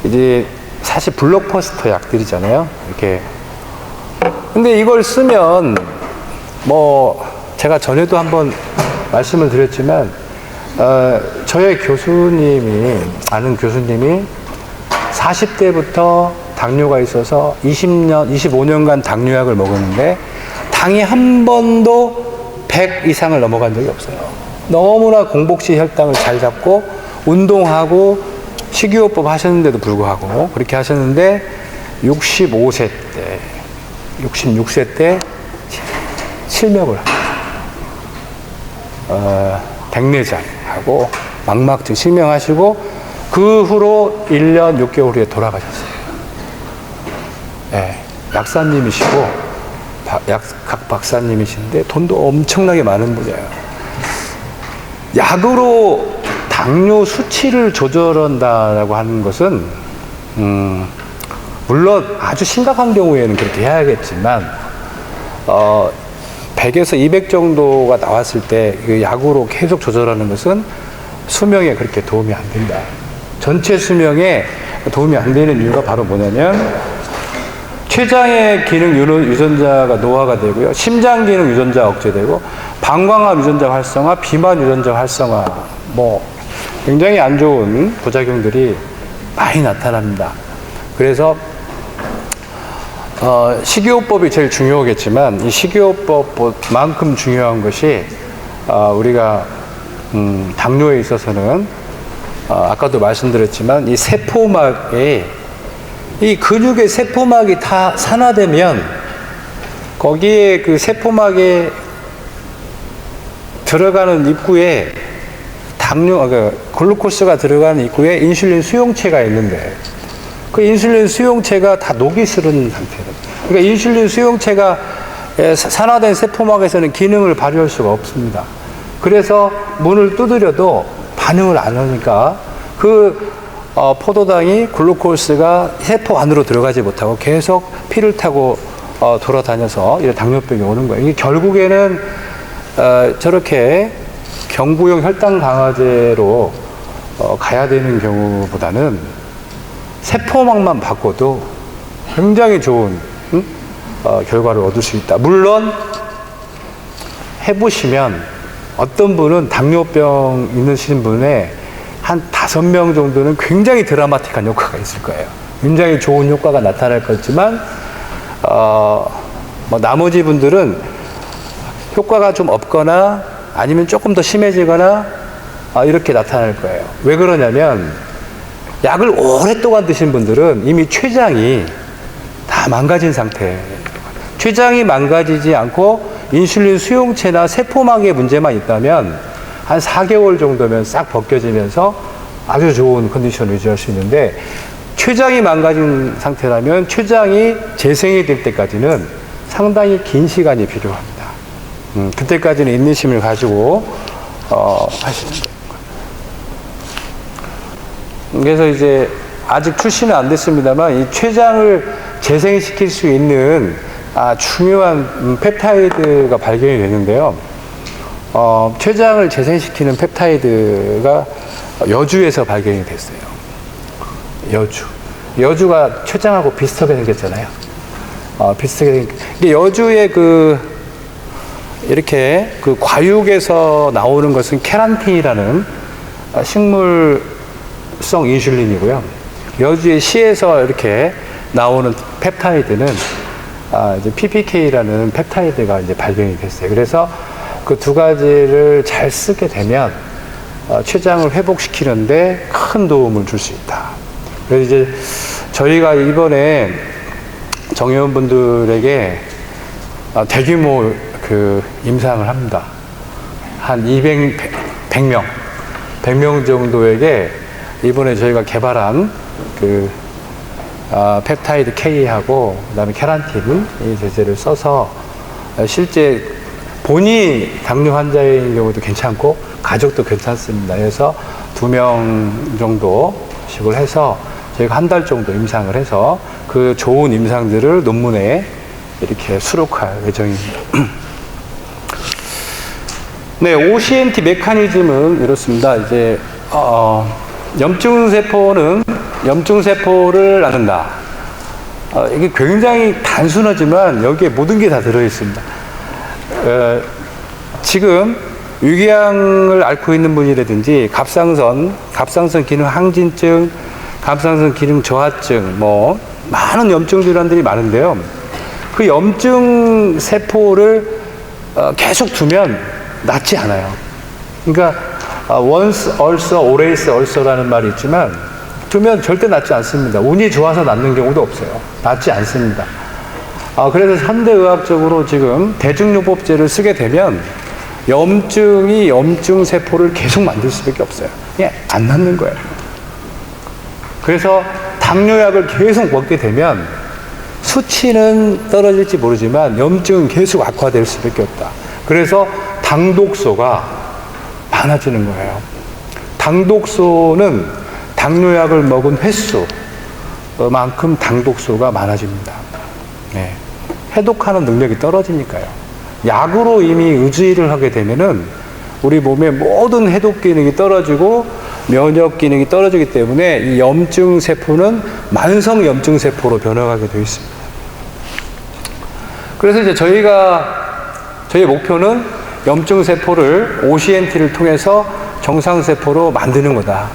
Speaker 1: 이제 사실 블록버스터 약들이잖아요. 이렇게. 근데 이걸 쓰면 뭐 제가 전에도 한번 말씀을 드렸지만 저의 교수님이 아는 교수님이 40대부터 당뇨가 있어서 25년간 당뇨약을 먹었는데 당이 한 번도 100 이상을 넘어간 적이 없어요. 너무나 공복시 혈당을 잘 잡고 운동하고 식이요법 하셨는데도 불구하고 그렇게 하셨는데 65세 때, 66세 때 실명을 백내장하고 망막증 실명하시고 그 후로 1년 6개월 후에 돌아가셨어요. 네, 약사님이시고 각 박사님이신데 돈도 엄청나게 많은 분이에요. 약으로 당뇨 수치를 조절한다라고 하는 것은 물론 아주 심각한 경우에는 그렇게 해야겠지만 100에서 200 정도가 나왔을 때 그 약으로 계속 조절하는 것은 수명에 그렇게 도움이 안 된다. 전체 수명에 도움이 안 되는 이유가 바로 뭐냐면 췌장의 기능 유전자가 노화가 되고요. 심장 기능 유전자 억제되고 방광압 유전자 활성화, 비만 유전자 활성화 뭐 굉장히 안 좋은 부작용들이 많이 나타납니다. 그래서 식이요법이 제일 중요하겠지만 이 식이요법만큼 중요한 것이 우리가 당뇨에 있어서는 아까도 말씀드렸지만 이 세포막에 이 근육의 세포막이 다 산화되면 거기에 그 세포막에 들어가는 입구에 글루코스가 들어가는 입구에 인슐린 수용체가 있는데 그 인슐린 수용체가 다 녹이 슬은 상태예요. 그러니까 인슐린 수용체가 산화된 세포막에서는 기능을 발휘할 수가 없습니다. 그래서 문을 두드려도 반응을 안 하니까 그 포도당이 글루코스가 세포 안으로 들어가지 못하고 계속 피를 타고 돌아다녀서 이런 당뇨병이 오는 거예요. 이게 결국에는 저렇게 경구용 혈당 강화제로 가야 되는 경우보다는 세포막만 바꿔도 굉장히 좋은 결과를 얻을 수 있다. 물론 해보시면 어떤 분은 당뇨병 있으신 분의 한 5명 정도는 굉장히 드라마틱한 효과가 있을 거예요. 굉장히 좋은 효과가 나타날 거지만 뭐 나머지 분들은 효과가 좀 없거나 아니면 조금 더 심해지거나 이렇게 나타날 거예요. 왜 그러냐면 약을 오랫동안 드신 분들은 이미 췌장이 다 망가진 상태. 췌장이 망가지지 않고 인슐린 수용체나 세포막의 문제만 있다면 한 4개월 정도면 싹 벗겨지면서 아주 좋은 컨디션을 유지할 수 있는데 췌장이 망가진 상태라면 췌장이 재생이 될 때까지는 상당히 긴 시간이 필요합니다. 그때까지는 인내심을 가지고 하시는 거예요. 그래서 이제 아직 출시는 안 됐습니다만 이 췌장을 재생시킬 수 있는 중요한 펩타이드가 발견이 되는데요. 췌장을 재생시키는 펩타이드가 여주에서 발견이 됐어요. 여주가 췌장하고 비슷하게 생겼잖아요. 비슷하게 이게 여주의 이렇게 과육에서 나오는 것은 케란틴이라는 식물성 인슐린이고요. 여주의 씨에서 이렇게 나오는 펩타이드는 이제 PPK라는 펩타이드가 이제 발견이 됐어요. 그래서 그 두 가지를 잘 쓰게 되면 췌장을 회복시키는데 큰 도움을 줄 수 있다. 그래서 이제 저희가 이번에 정회원분들에게 대규모 임상을 합니다. 한 100명 정도에게 이번에 저희가 개발한 펩타이드 K하고 그다음에 케란틴 이 제제를 써서 실제 본인이 당뇨 환자인 경우도 괜찮고 가족도 괜찮습니다. 그래서 2명 정도씩을 해서 저희가 한 달 정도 임상을 해서 그 좋은 임상들을 논문에 이렇게 수록할 예정입니다. 네, OCNT 메커니즘은 이렇습니다. 이제 염증세포는 염증세포를 낳는다. 이게 굉장히 단순하지만 여기에 모든 게 다 들어있습니다. 지금 위궤양을 앓고 있는 분이라든지 갑상선 기능 항진증, 갑상선 기능 저하증, 많은 염증 질환들이 많은데요. 그 염증 세포를 계속 두면 낫지 않아요. 그러니까 once ulcer, always ulcer라는 말이 있지만 두면 절대 낫지 않습니다. 운이 좋아서 낫는 경우도 없어요. 낫지 않습니다. 그래서 현대의학적으로 지금 대증요법제를 쓰게 되면 염증이 염증 세포를 계속 만들 수밖에 없어요. 그냥 안 낫는 거예요. 그래서 당뇨약을 계속 먹게 되면 수치는 떨어질지 모르지만 염증은 계속 악화될 수밖에 없다. 그래서 당독소가 많아지는 거예요. 당독소는 당뇨약을 먹은 횟수만큼 당독소가 많아집니다. 네. 해독하는 능력이 떨어지니까요. 약으로 이미 의지를 하게 되면은 우리 몸의 모든 해독 기능이 떨어지고 면역 기능이 떨어지기 때문에 이 염증 세포는 만성 염증 세포로 변화하게 되어 있습니다. 그래서 이제 저희 목표는 염증 세포를 OCNT를 통해서 정상 세포로 만드는 거다.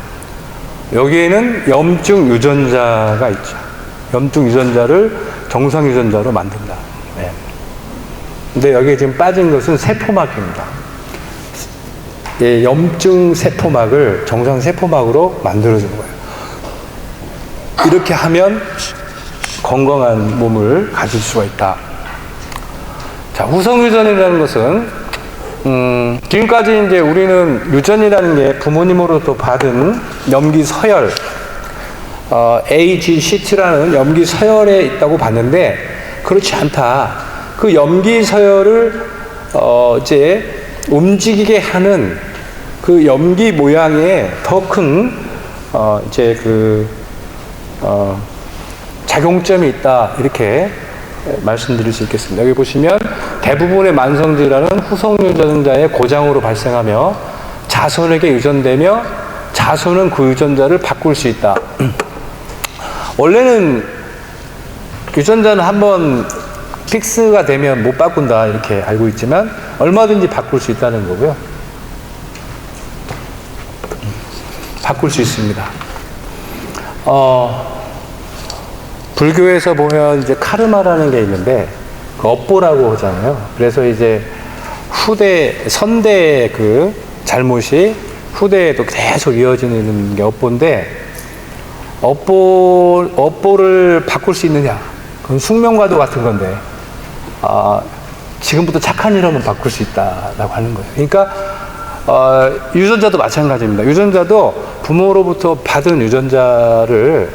Speaker 1: 여기에는 염증 유전자가 있죠. 염증 유전자를 정상 유전자로 만든다. 네. 근데 여기에 지금 빠진 것은 세포막입니다. 예, 염증 세포막을 정상 세포막으로 만들어주는 거예요. 이렇게 하면 건강한 몸을 가질 수가 있다. 자, 후성유전이라는 것은 지금까지 이제 우리는 유전이라는 게 부모님으로부터 받은 염기 서열, AGCT라는 염기 서열에 있다고 봤는데 그렇지 않다. 그 염기 서열을 이제 움직이게 하는 그 염기 모양에 더 큰 이제 작용점이 있다. 이렇게 말씀드릴 수 있겠습니다. 여기 보시면 대부분의 만성질환은 후성유전자의 고장으로 발생하며 자손에게 유전되며 자손은 그 유전자를 바꿀 수 있다. 원래는 유전자는 한번 픽스가 되면 못 바꾼다 이렇게 알고 있지만 얼마든지 바꿀 수 있다는 거고요. 바꿀 수 있습니다. 불교에서 보면 이제 카르마라는 게 있는데 그 업보라고 하잖아요. 그래서 이제 선대의 그 잘못이 후대에도 계속 이어지는 게 업보인데 업보를 바꿀 수 있느냐? 그건 숙명과도 같은 건데 지금부터 착한 일 하면 바꿀 수 있다라고 하는 거예요. 그러니까 유전자도 마찬가지입니다. 유전자도 부모로부터 받은 유전자를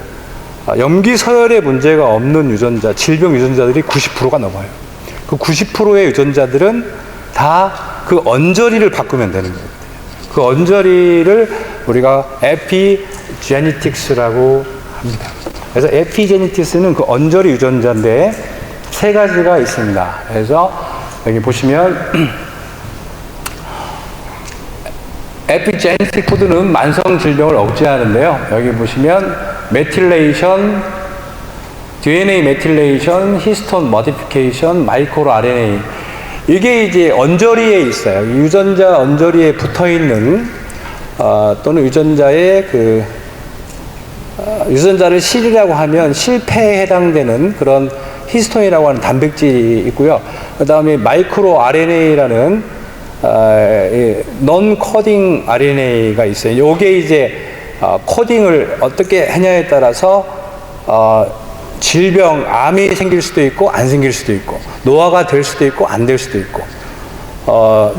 Speaker 1: 염기 서열에 문제가 없는 유전자, 질병 유전자들이 90%가 넘어요. 그 90%의 유전자들은 다 그 언저리를 바꾸면 되는 거예요. 그 언저리를 우리가 에피제니틱스라고 합니다. 그래서 에피제니틱스는 그 언저리 유전자인데 세 가지가 있습니다. 그래서 여기 보시면 에피제네틱 코드는 만성 질병을 억제하는데요. 여기 보시면 메틸레이션 DNA 메틸레이션, 히스톤 모디피케이션, 마이크로 RNA. 이게 이제 언저리에 있어요. 유전자 언저리에 붙어 있는 또는 유전자의 유전자를 실이라고 하면 실패에 해당되는 그런 히스톤이라고 하는 단백질이 있고요. 그 다음에 마이크로 RNA라는 non 코딩 RNA가 있어요. 요게 이제 코딩을 어떻게 하냐에 따라서 질병, 암이 생길 수도 있고 안 생길 수도 있고 노화가 될 수도 있고 안 될 수도 있고 뭐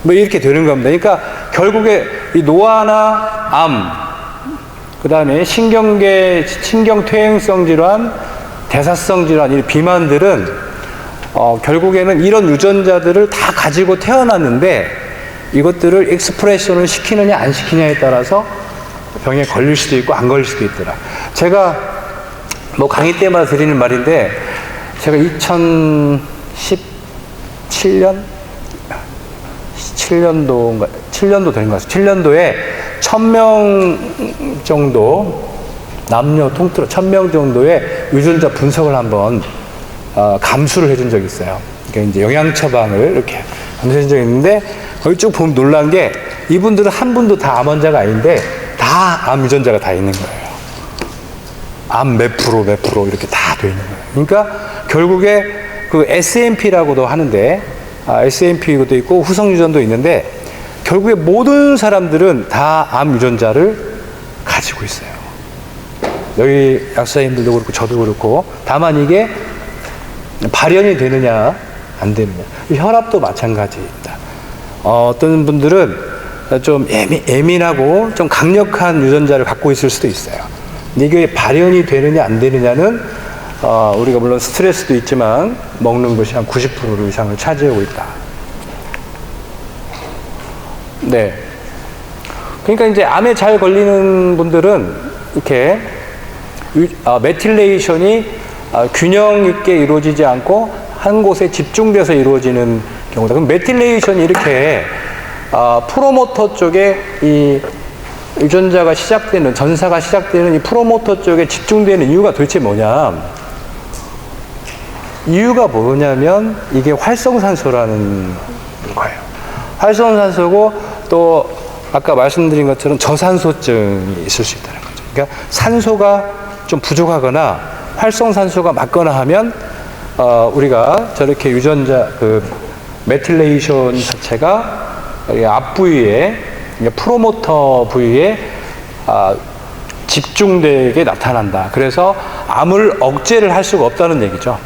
Speaker 1: 이렇게 되는 겁니다. 그러니까 결국에 이 노화나 암, 그 다음에 신경퇴행성 질환, 대사성 질환, 이 비만들은 결국에는 이런 유전자들을 다 가지고 태어났는데 이것들을 익스프레션을 시키느냐 안 시키냐에 따라서 병에 걸릴 수도 있고 안 걸릴 수도 있더라. 제가 뭐 강의 때마다 드리는 말인데 제가 7년도 된 것 같아요. 7년도에 1000명 정도 남녀 통틀어 1000명 정도의 유전자 분석을 한번 감수를 해준 적이 있어요. 그러니까 이제 영양 처방을 이렇게 감수해 준 적이 있는데 거기 쭉 보면 놀란 게 이분들은 한 분도 다 암 환자가 아닌데 다 암 유전자가 다 있는 거예요. 암 몇 프로 이렇게 다 돼 있는 거예요. 그러니까 결국에 그 SNP라고도 하는데 SNP도 있고 후성 유전도 있는데 결국에 모든 사람들은 다 암 유전자를 가지고 있어요. 여기 약사님들도 그렇고 저도 그렇고 다만 이게 발현이 되느냐 안 되느냐. 혈압도 마찬가지입니다. 어떤 분들은 좀 예민하고 좀 강력한 유전자를 갖고 있을 수도 있어요. 근데 이게 발현이 되느냐 안 되느냐는 우리가 물론 스트레스도 있지만 먹는 것이 한 90% 이상을 차지하고 있다. 네. 그러니까 이제 암에 잘 걸리는 분들은 이렇게 메틸레이션이 균형 있게 이루어지지 않고 한 곳에 집중돼서 이루어지는 경우다. 그럼 메틸레이션이 이렇게 프로모터 쪽에 이 유전자가 시작되는, 전사가 시작되는 이 프로모터 쪽에 집중되는 이유가 도대체 뭐냐? 이유가 뭐냐면 이게 활성산소라는 거예요. 활성산소고 또 아까 말씀드린 것처럼 저산소증이 있을 수 있다는 거죠. 그러니까 산소가 좀 부족하거나 활성산소가 맞거나 하면 우리가 저렇게 유전자 메틸레이션 자체가 앞부위에 프로모터 부위에 집중되게 나타난다. 그래서 암을 억제를 할 수가 없다는 얘기죠.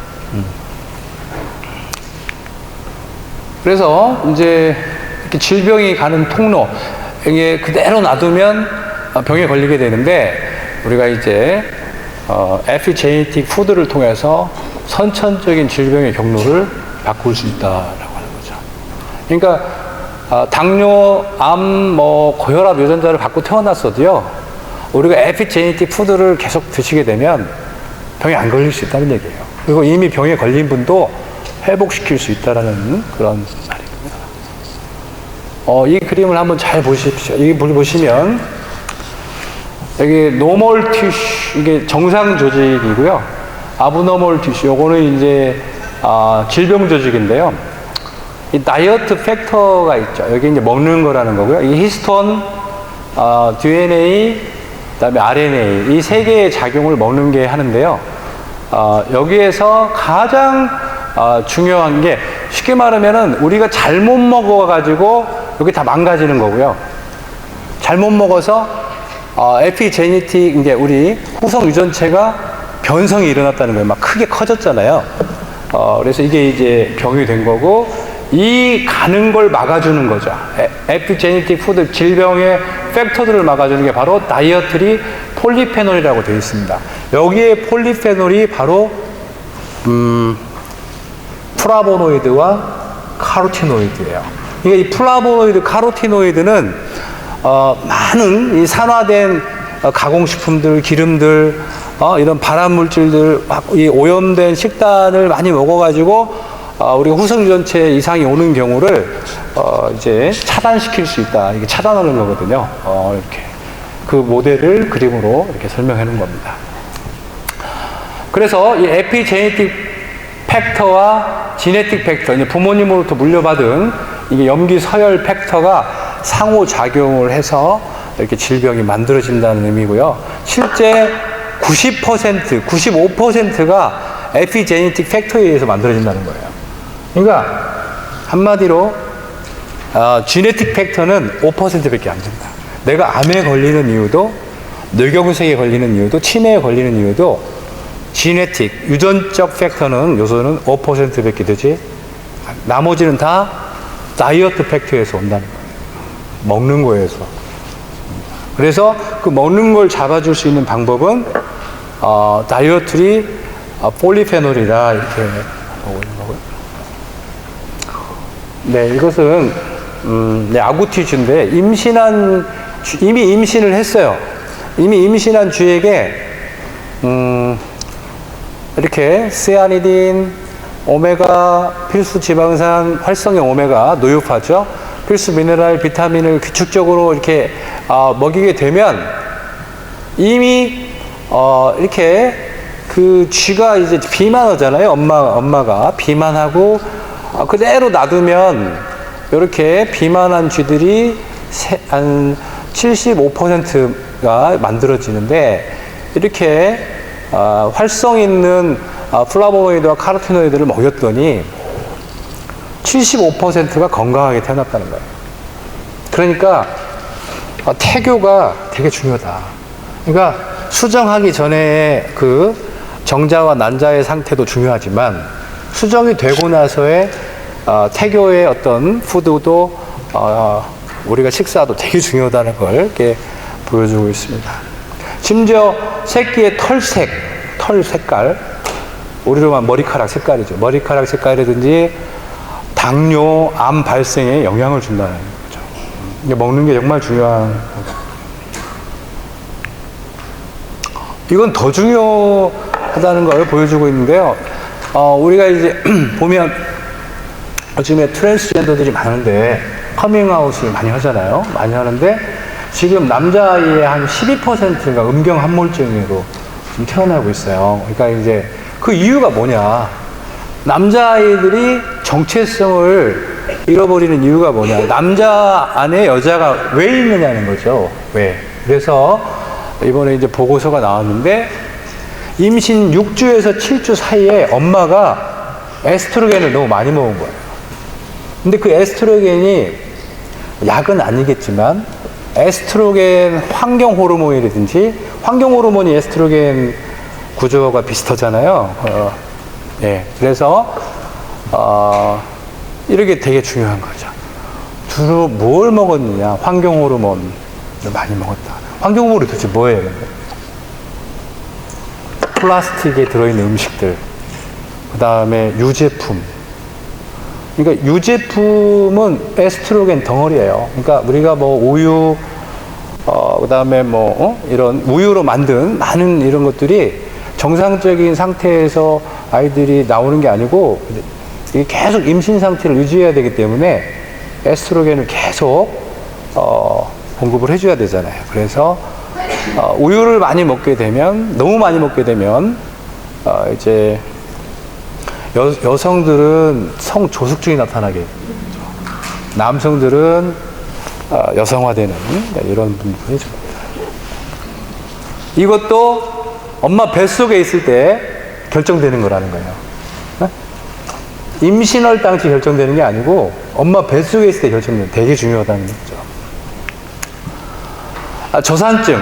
Speaker 1: 그래서 이제 이렇게 질병이 가는 통로, 이게 그대로 놔두면 병에 걸리게 되는데 우리가 이제 에피제네틱 푸드를 통해서 선천적인 질병의 경로를 바꿀 수 있다라고 하는 거죠. 그러니까 당뇨, 암, 고혈압 유전자를 갖고 태어났어도요, 우리가 에피제네틱 푸드를 계속 드시게 되면 병에 안 걸릴 수 있다는 얘기예요. 그리고 이미 병에 걸린 분도 회복시킬 수 있다라는 그런 말입니다. 이 그림을 한번 잘 보십시오. 여기 보시면 여기 노멀 티슈, 이게 정상 조직이고요. 아브노멀 티슈, 요거는 이제 질병 조직인데요. 이 다이어트 팩터가 있죠. 여기 이제 먹는 거라는 거고요. 이 히스톤, DNA, 그다음에 RNA 이 세 개의 작용을 먹는 게 하는데요. 여기에서 가장 중요한 게 쉽게 말하면은 우리가 잘못 먹어가지고 여기 다 망가지는 거고요. 잘못 먹어서 에피제네틱 이제 우리 후성 유전체가 변성이 일어났다는 거예요. 막 크게 커졌잖아요. 그래서 이게 이제 병이 된 거고 이 가는 걸 막아주는 거죠. 에피제네틱 푸드 질병의 팩터들을 막아주는 게 바로 다이어트리 폴리페놀이라고 되어 있습니다. 여기에 폴리페놀이 바로 플라보노이드와 카로티노이드예요. 그러니까 이 플라보노이드, 카로티노이드는 많은 이 산화된 가공식품들, 기름들, 이런 발암물질들, 이 오염된 식단을 많이 먹어가지고 우리가 후성유전체 이상이 오는 경우를 이제 차단시킬 수 있다. 이게 차단하는 거거든요. 이렇게 그 모델을 그림으로 이렇게 설명해 놓은 겁니다. 그래서 이 에피제네틱 팩터와 지네틱 팩터, 이제 부모님으로부터 물려받은 이게 염기 서열 팩터가 상호작용을 해서 이렇게 질병이 만들어진다는 의미고요. 실제 90%, 95%가 에피제네틱 팩터에 의해서 만들어진다는 거예요. 그러니까 한마디로 지네틱 팩터는 5%밖에 안 된다. 내가 암에 걸리는 이유도, 뇌경색에 걸리는 이유도, 치매에 걸리는 이유도 지네틱, 유전적 팩터는 요소는 5%밖에 되지, 나머지는 다 다이어트 팩터에서 온다는 거예요. 먹는 거에서. 그래서 그 먹는 걸 잡아줄 수 있는 방법은 다이어트리 폴리페놀이다, 이렇게 보고 있는 거고요. 네, 이것은 네, 아구티주인데 이미 임신을 했어요. 이미 임신한 쥐에게 이렇게 세아니딘, 오메가, 필수 지방산, 활성형 오메가, 노유파죠. 필수 미네랄, 비타민을 규칙적으로 이렇게 먹이게 되면 이미 이렇게 그 쥐가 이제 비만하잖아요. 엄마가 비만하고 그대로 놔두면 이렇게 비만한 쥐들이 한 75%가 만들어지는데, 이렇게 활성 있는 플라보노이드와 카로티노이드를 먹였더니 75%가 건강하게 태어났다는 거예요. 그러니까 태교가 되게 중요하다. 그러니까 수정하기 전에 그 정자와 난자의 상태도 중요하지만 수정이 되고 나서의 태교의 어떤 푸드도 우리가 식사도 되게 중요하다는 걸 이렇게 보여주고 있습니다. 심지어 새끼의 털 색깔, 우리로만 머리카락 색깔이죠. 머리카락 색깔이라든지 당뇨, 암 발생에 영향을 준다는 거죠. 먹는 게 정말 중요한 거죠. 이건 더 중요하다는 걸 보여주고 있는데요. 우리가 이제 보면 요즘에 트랜스젠더들이 많은데 커밍아웃을 많이 하잖아요. 많이 하는데 지금 남자아이의 한 12%가 음경 함몰증으로 지금 태어나고 있어요. 그러니까 이제 그 이유가 뭐냐? 남자아이들이 정체성을 잃어버리는 이유가 뭐냐? 남자 안에 여자가 왜 있느냐는 거죠. 왜? 그래서 이번에 이제 보고서가 나왔는데 임신 6주에서 7주 사이에 엄마가 에스트로겐을 너무 많이 먹은 거예요. 근데 그 에스트로겐이 약은 아니겠지만 에스트로겐 환경 호르몬이라든지, 환경 호르몬이 에스트로겐 구조가 비슷하잖아요. 예. 그래서 이렇게 되게 중요한 거죠. 주로 뭘 먹었느냐? 환경 호르몬을 많이 먹었다. 환경 호르몬이 도대체 뭐예요? 플라스틱에 들어있는 음식들, 그 다음에 유제품. 그러니까 유제품은 에스트로겐 덩어리예요. 그러니까 우리가 뭐 우유, 그 다음에 이런 우유로 만든 많은 이런 것들이 정상적인 상태에서 아이들이 나오는 게 아니고 이게 계속 임신 상태를 유지해야 되기 때문에 에스트로겐을 계속 공급을 해줘야 되잖아요. 그래서 우유를 많이 먹게 되면, 너무 많이 먹게 되면 이제 여성들은 성조숙증이 나타나게 됩니다. 남성들은 여성화되는 이런 분들이죠. 이것도 엄마 뱃속에 있을 때 결정되는 거라는 거예요. 임신할 당시 결정되는 게 아니고 엄마 뱃속에 있을 때 결정되는, 되게 중요하다는 거죠. 저산증.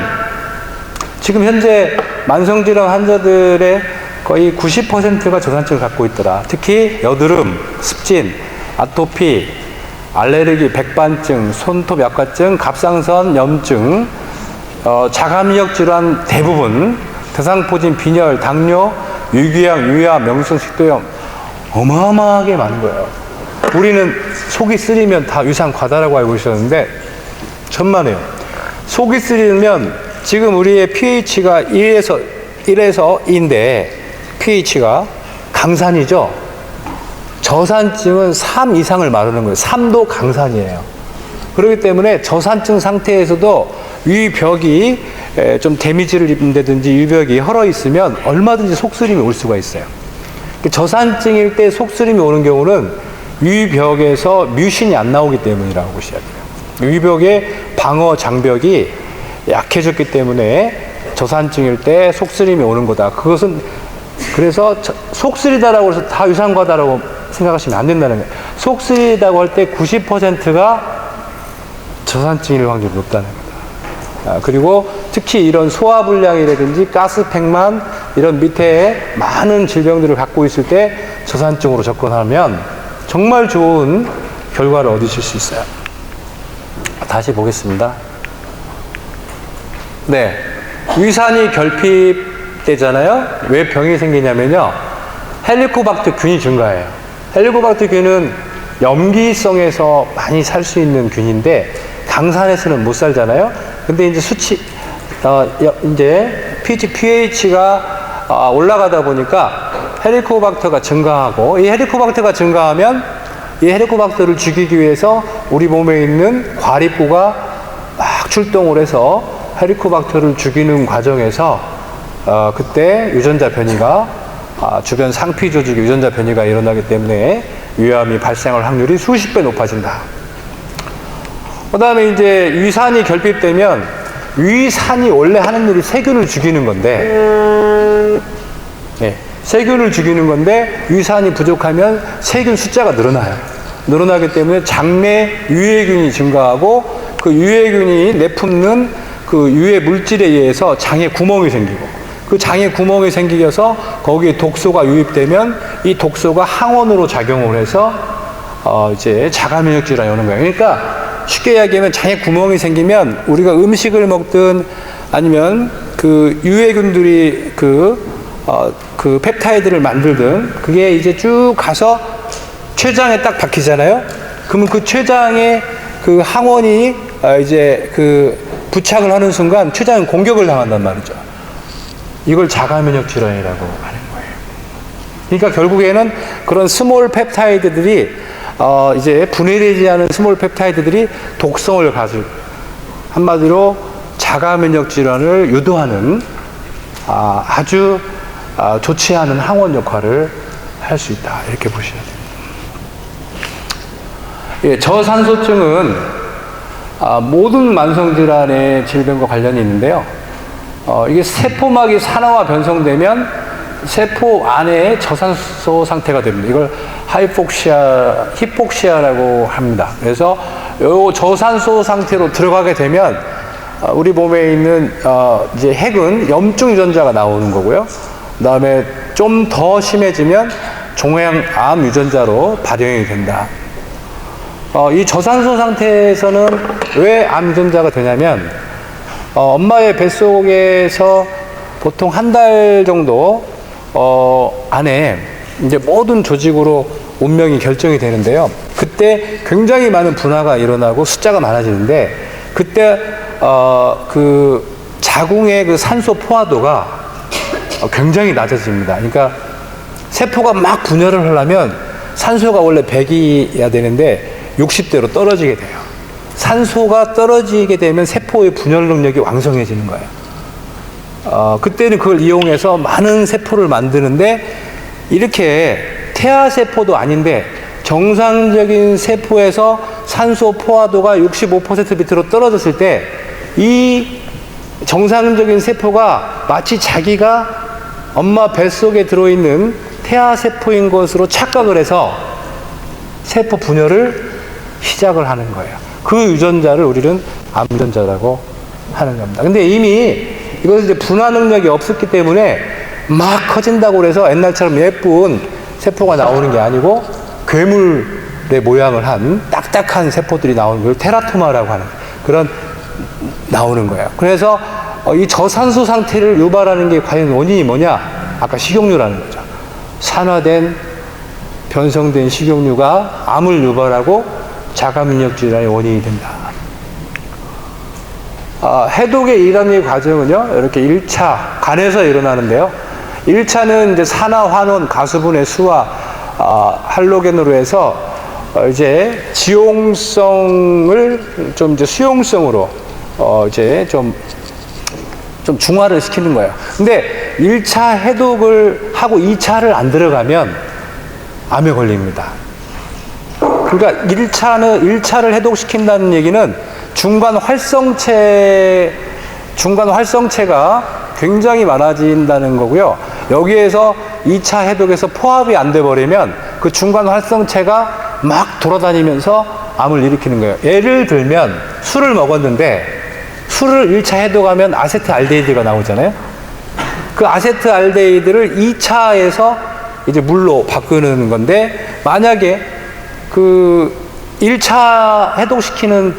Speaker 1: 지금 현재 만성질환 환자들의 거의 90%가 저산증을 갖고 있더라. 특히 여드름, 습진, 아토피, 알레르기, 백반증, 손톱 약화증, 갑상선 염증, 자가면역 질환 대부분, 대상포진, 빈혈, 당뇨, 유기암, 유암, 명성 식도염, 어마어마하게 많은 거예요. 우리는 속이 쓰리면 다 위산 과다라고 알고 있었는데 천만에요. 속이 쓰리면 지금 우리의 pH가 1에서 2인데 pH가 강산이죠. 저산증은 3 이상을 말하는 거예요. 3도 강산이에요. 그렇기 때문에 저산증 상태에서도 위벽이 좀 데미지를 입는다든지 위벽이 헐어 있으면 얼마든지 속쓰림이 올 수가 있어요. 저산증일 때 속쓰림이 오는 경우는 위벽에서 뮤신이 안 나오기 때문이라고 보셔야 돼요. 위벽의 방어 장벽이 약해졌기 때문에 저산증일 때 속쓰림이 오는 거다. 그것은 그래서 속쓰리다라고 해서 다 유산과다라고 생각하시면 안 된다는 거예요. 속쓰리다고 할 때 90%가 저산증일 확률이 높다는 겁니다. 그리고 특히 이런 소화불량이라든지 가스팽만 이런 밑에 많은 질병들을 갖고 있을 때 저산증으로 접근하면 정말 좋은 결과를 얻으실 수 있어요. 다시 보겠습니다. 네. 위산이 결핍되잖아요. 왜 병이 생기냐면요. 헬리코박터 균이 증가해요. 헬리코박터 균은 염기성에서 많이 살 수 있는 균인데 강산에서는 못 살잖아요. 근데 이제 이제 pH가 올라가다 보니까 헬리코박터가 증가하고 이 헬리코박터가 증가하면 이 헬리코박터를 죽이기 위해서 우리 몸에 있는 과립구가 막 출동을 해서 헬리코박터를 죽이는 과정에서 그때 유전자 변이가 주변 상피 조직의 유전자 변이가 일어나기 때문에 위암이 발생할 확률이 수십 배 높아진다. 그 다음에 이제 위산이 결핍되면 위산이 원래 하는 일이 세균을 죽이는 건데 네, 세균을 죽이는 건데 위산이 부족하면 세균 숫자가 늘어나요. 늘어나기 때문에 장내 유해균이 증가하고 그 유해균이 내뿜는 그 유해 물질에 의해서 장에 구멍이 생기고 그 장에 구멍이 생기셔서 거기에 독소가 유입되면 이 독소가 항원으로 작용을 해서 이제 자가면역 질환이 오는 거예요. 그러니까 쉽게 이야기하면 장에 구멍이 생기면 우리가 음식을 먹든 아니면 그 유해균들이 그 펩타이드를 만들든 그게 이제 쭉 가서 췌장에 딱 박히잖아요. 그러면 그 췌장에 그 항원이 이제 그 부착을 하는 순간 췌장은 공격을 당한단 말이죠. 이걸 자가면역 질환이라고 하는 거예요. 그러니까 결국에는 그런 스몰 펩타이드들이 이제 분해되지 않은 스몰 펩타이드들이 독성을 가질 한마디로 자가면역 질환을 유도하는 아주 좋지 않은 항원 역할을 할 수 있다. 이렇게 보셔야 됩니다. 예, 저산소증은 모든 만성질환의 질병과 관련이 있는데요. 이게 세포막이 산화와 변성되면 세포 안에 저산소 상태가 됩니다. 이걸 히폭시아라고 합니다. 그래서 요 저산소 상태로 들어가게 되면 우리 몸에 있는 이제 핵은 염증 유전자가 나오는 거고요. 그 다음에 좀 더 심해지면 종양암 유전자로 발현이 된다. 이 저산소 상태에서는 왜 암 유전자가 되냐면 엄마의 뱃속에서 보통 한 달 정도 안에 이제 모든 조직으로 운명이 결정이 되는데요. 그때 굉장히 많은 분화가 일어나고 숫자가 많아지는데 그때 그 자궁의 그 산소 포화도가 굉장히 낮아집니다. 그러니까 세포가 막 분열을 하려면 산소가 원래 100이어야 되는데 60대로 떨어지게 돼요. 산소가 떨어지게 되면 세포의 분열 능력이 왕성해지는 거예요. 그때는 그걸 이용해서 많은 세포를 만드는데 이렇게 태아세포도 아닌데 정상적인 세포에서 산소 포화도가 65% 밑으로 떨어졌을 때 이 정상적인 세포가 마치 자기가 엄마 뱃속에 들어있는 태아세포인 것으로 착각을 해서 세포 분열을 시작을 하는 거예요. 그 유전자를 우리는 암 유전자라고 하는 겁니다. 근데 이미 이것은 이제 분화 능력이 없었기 때문에 막 커진다고 해서 옛날처럼 예쁜 세포가 나오는 게 아니고 괴물의 모양을 한 딱딱한 세포들이 나오는 걸 테라토마라고 하는 그런 나오는 거예요. 그래서 이 저산소 상태를 유발하는 게 과연 원인이 뭐냐? 아까 식용유라는 거죠. 산화된 변성된 식용유가 암을 유발하고 자가면역 질환의 원인이 된다. 해독의 2단계 과정은요, 이렇게 1차, 간에서 일어나는데요. 1차는 이제 산화, 환원, 가수분해, 수화, 할로겐으로 해서 이제 지용성을 좀 이제 수용성으로 이제 좀 중화를 시키는 거예요. 근데 1차 해독을 하고 2차를 안 들어가면 암에 걸립니다. 그러니까 1차를 해독시킨다는 얘기는 중간 활성체가 굉장히 많아진다는 거고요. 여기에서 2차 해독에서 포합이 안 돼 버리면 그 중간 활성체가 막 돌아다니면서 암을 일으키는 거예요. 예를 들면 술을 먹었는데 술을 1차 해독하면 아세트알데히드가 나오잖아요. 그 아세트알데히드를 2차에서 이제 물로 바꾸는 건데, 만약에 그 1차 해독시키는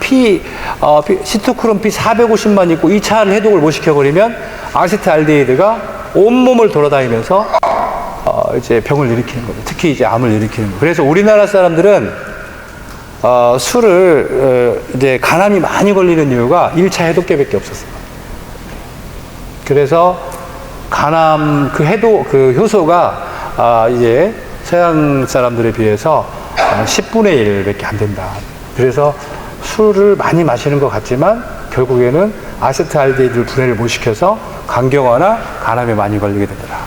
Speaker 1: 시토크롬 P 450만 있고 2차를 해독을 못 시켜버리면 아세트알데히드가 온몸을 돌아다니면서 이제 병을 일으키는 거죠. 특히 이제 암을 일으키는 거예요. 그래서 우리나라 사람들은 술을 이제 간암이 많이 걸리는 이유가 1차 해독계밖에 없었어요. 그래서 간암 그 효소가 이제 서양 사람들에 비해서 10분의 1밖에 안 된다. 그래서 술을 많이 마시는 것 같지만 결국에는 아세트알데히드를 분해를 못 시켜서 간경화나 간암에 많이 걸리게 되더라.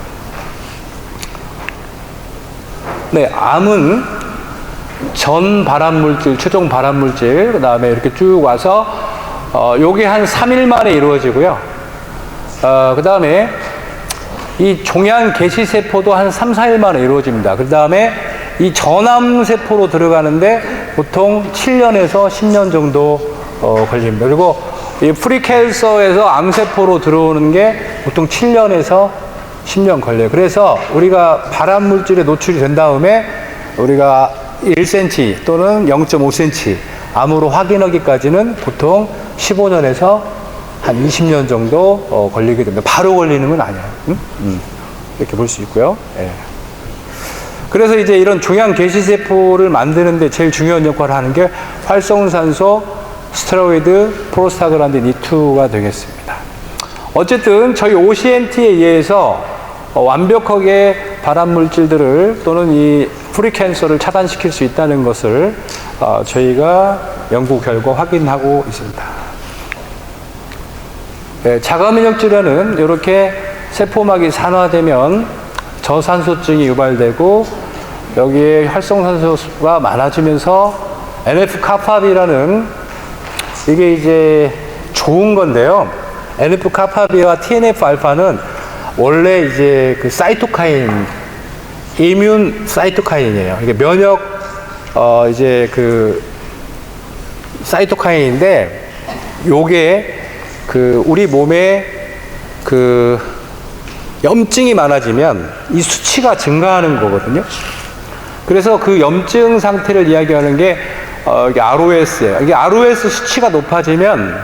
Speaker 1: 네, 암은 전 발암물질, 최종 발암물질, 그 다음에 이렇게 쭉 와서 요게 한 3일 만에 이루어지고요. 그 다음에 이 종양 개시세포도 한 3, 4일 만에 이루어집니다. 그 다음에 이 전암세포로 들어가는데 보통 7년에서 10년 정도 걸립니다. 그리고 이 프리캔서에서 암세포로 들어오는 게 보통 7년에서 10년 걸려요. 그래서 우리가 발암물질에 노출이 된 다음에 우리가 1cm 또는 0.5cm 암으로 확인하기까지는 보통 15년에서 한 20년 정도 걸리게 됩니다. 바로 걸리는 건 아니에요. 이렇게 볼 수 있고요. 예. 그래서 이제 이런 종양 개시세포를 만드는데 제일 중요한 역할을 하는 게 활성산소, 스테로이드, 프로스타글란딘 E2가 되겠습니다. 어쨌든 저희 OCNT에 의해서 완벽하게 발암물질들을 또는 이 프리캔서를 차단시킬 수 있다는 것을 저희가 연구 결과 확인하고 있습니다. 네, 자가면역 질환은 이렇게 세포막이 산화되면 저산소증이 유발되고 여기에 활성산소가 많아지면서 NF-kappaB라는 이게 이제 좋은 건데요. NF-kappaB와 TNF-알파는 원래 이제 그 사이토카인, 이뮨 사이토카인이에요. 이게 면역 이제 그 사이토카인인데 요게 그 우리 몸에 그 염증이 많아지면 이 수치가 증가하는 거거든요. 그래서 그 염증 상태를 이야기하는 게 이게 ROS예요. 이게 ROS 수치가 높아지면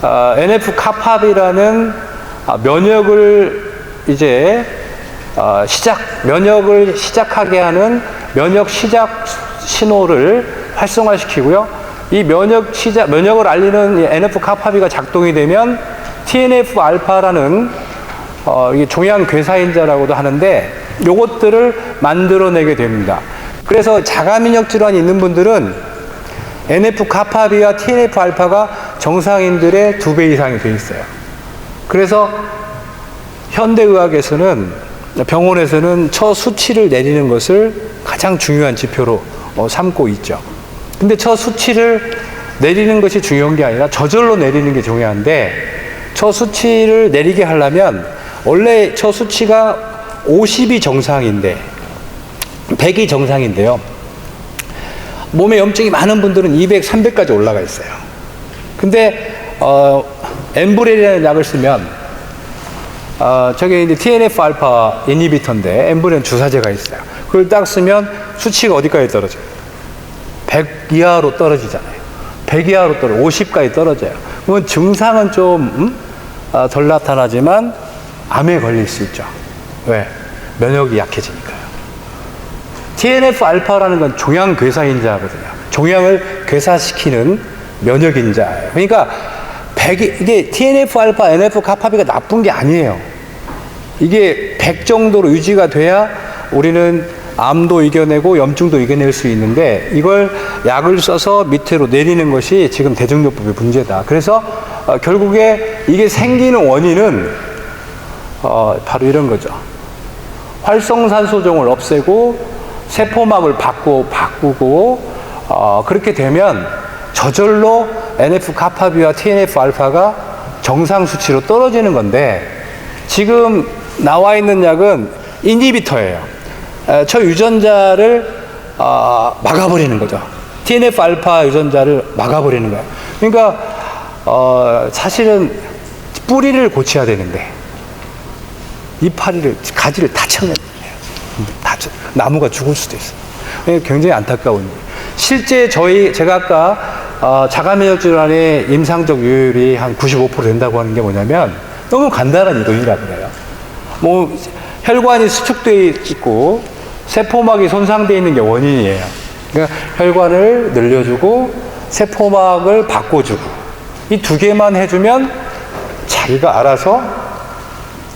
Speaker 1: NF-kappaB라는 면역을 이제 면역을 시작하게 하는 면역 시작 신호를 활성화시키고요. 이 면역을 알리는 NF-kappaB가 작동이 되면 TNF-알파라는 이게 종양 괴사인자라고도 하는데 요것들을 만들어내게 됩니다. 그래서 자가면역 질환이 있는 분들은 NF-kappaB와 TNF-알파가 정상인들의 2배 이상이 돼 있어요. 그래서 현대의학에서는 병원에서는 처 수치를 내리는 것을 가장 중요한 지표로 삼고 있죠. 근데 처 수치를 내리는 것이 중요한 게 아니라 저절로 내리는 게 중요한데, 처 수치를 내리게 하려면 원래 처 수치가 50이 정상인데 100이 정상인데요. 몸에 염증이 많은 분들은 200, 300까지 올라가 있어요. 근데 엠브렐이라는 약을 쓰면 저게 이제 TNF-알파 인히비터인데 엠브렐 주사제가 있어요. 그걸 딱 쓰면 수치가 어디까지 떨어져요? 100 이하로 떨어지잖아요. 100 이하로 50까지 떨어져요. 그러면 증상은 좀 덜 나타나지만 암에 걸릴 수 있죠. 왜? 면역이 약해지니까요. TNF-알파라는 건 종양 괴사인자거든요. 종양을 괴사시키는 면역인자예요. 그러니까 이게 TNF-알파, NF-kappaB가 나쁜 게 아니에요. 이게 100 정도로 유지가 돼야 우리는 암도 이겨내고 염증도 이겨낼 수 있는데 이걸 약을 써서 밑으로 내리는 것이 지금 대증요법의 문제다. 그래서 결국에 이게 생기는 원인은 바로 이런 거죠. 활성산소종을 없애고 세포막을 바꾸고 그렇게 되면 저절로 NF-kappaB와 TNF-alpha가 정상 수치로 떨어지는 건데, 지금 나와 있는 약은 인히비터예요. 저 유전자를 막아버리는 거죠. TNF-alpha 유전자를 막아버리는 거예요. 그러니까 사실은 뿌리를 고쳐야 되는데 이파리를, 가지를 다 쳐내는 거예요. 나무가 죽을 수도 있어요. 굉장히 안타까운 일이에요. 실제 제가 아까 자가면역 질환의 임상적 유효율이 한 95% 된다고 하는 게 뭐냐면 너무 간단한 이론이라 그래요. 뭐 혈관이 수축되어 있고 세포막이 손상되어 있는 게 원인이에요. 그러니까 혈관을 늘려주고 세포막을 바꿔주고 이 두 개만 해주면 자기가 알아서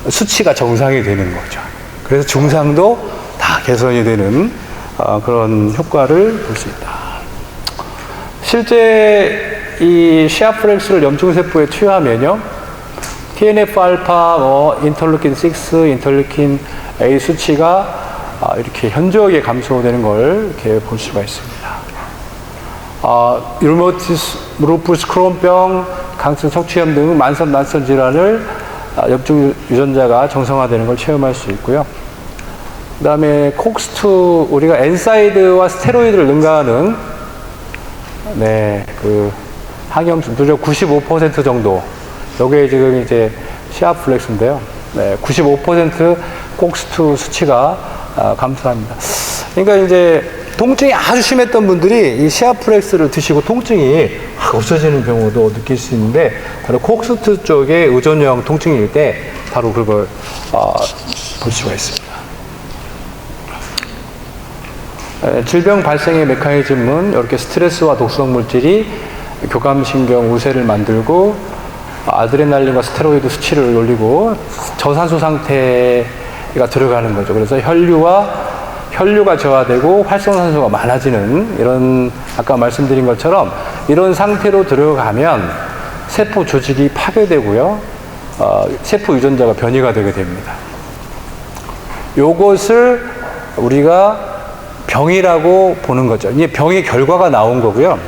Speaker 1: 수치가 정상이 되는 거죠. 그래서 증상도 다 개선이 되는 그런 효과를 볼 수 있다. 실제 이 시아프렉스를 염증세포에 투여하면요, TNF-alpha, 인터루킨 6, 인터루킨 A 수치가 이렇게 현저하게 감소되는 걸 이렇게 볼 수가 있습니다. 루푸스 크론병, 강성 척추염 등 만성 질환을 염증 유전자가 정상화되는 걸 체험할 수 있고요. 그 다음에 콕스2, 우리가 엔사이드와 스테로이드를 능가하는 그 항염증 누적 95% 정도, 요게 지금 이제 시아플렉스인데요. 95% 콕스2 수치가 감소합니다. 그러니까 이제 통증이 아주 심했던 분들이 이 시아플렉스를 드시고 통증이 없어지는 경우도 느낄 수 있는데, 바로 콕스2 쪽의 의존형 통증일 때 바로 그걸 볼 수가 있습니다. 질병 발생의 메커니즘은 이렇게 스트레스와 독성 물질이 교감신경 우세를 만들고 아드레날린과 스테로이드 수치를 올리고 저산소 상태가 들어가는 거죠. 그래서 혈류가 저하되고 활성산소가 많아지는, 이런 아까 말씀드린 것처럼 이런 상태로 들어가면 세포 조직이 파괴되고요, 세포 유전자가 변이가 되게 됩니다. 요것을 우리가 병이라고 보는 거죠. 이게 병의 결과가 나온 거고요.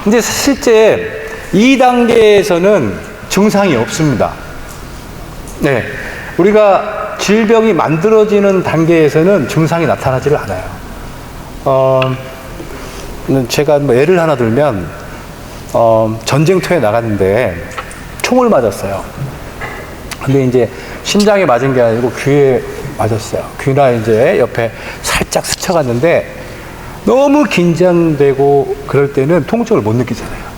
Speaker 1: 근데 실제 2단계에서는 증상이 없습니다. 우리가 질병이 만들어지는 단계에서는 증상이 나타나지를 않아요. 제가 뭐 예를 하나 들면, 전쟁터에 나갔는데 총을 맞았어요. 근데 이제 심장에 맞은 게 아니고 귀에 맞았어요. 귀나 이제 옆에 살짝 스쳐갔는데 너무 긴장되고 그럴 때는 통증을 못 느끼잖아요.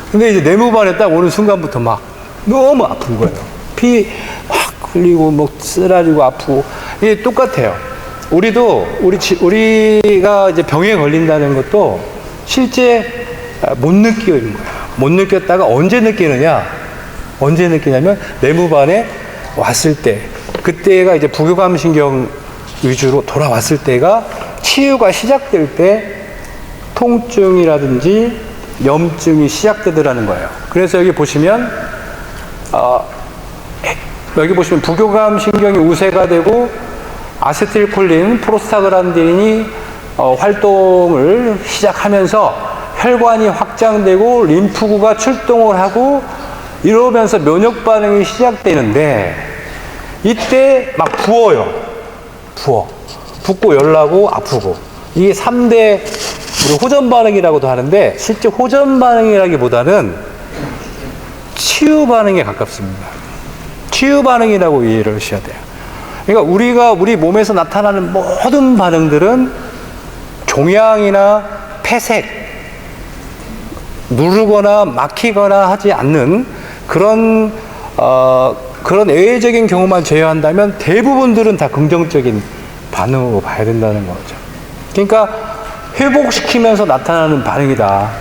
Speaker 1: 근데 이제 내무반에 딱 오는 순간부터 막 너무 아픈 거예요. 피 확 흘리고 뭐 쓰라리고 아프고. 이게 똑같아요. 우리가 이제 병에 걸린다는 것도 실제 못 느끼는 거예요. 못 느꼈다가 언제 느끼느냐면 내무반에 왔을 때, 그때가 이제 부교감신경 위주로 돌아왔을 때가 치유가 시작될 때 통증이라든지 염증이 시작되더라는 거예요. 그래서 여기 보시면 부교감신경이 우세가 되고 아세틸콜린, 프로스타글란딘이 활동을 시작하면서 혈관이 확장되고 림프구가 출동을 하고 이러면서 면역 반응이 시작되는데, 이때 막 부어요. 붓고 열나고 아프고. 이게 3대 우리 호전 반응이라고도 하는데, 실제 호전 반응이라기보다는 치유 반응에 가깝습니다. 치유 반응이라고 이해를 하셔야 돼요. 그러니까 우리 몸에서 나타나는 모든 반응들은 종양이나 폐색, 누르거나 막히거나 하지 않는 그런 외외적인 경우만 제외한다면 대부분들은 다 긍정적인 반응으로 봐야 된다는 거죠. 그러니까 회복시키면서 나타나는 반응이다.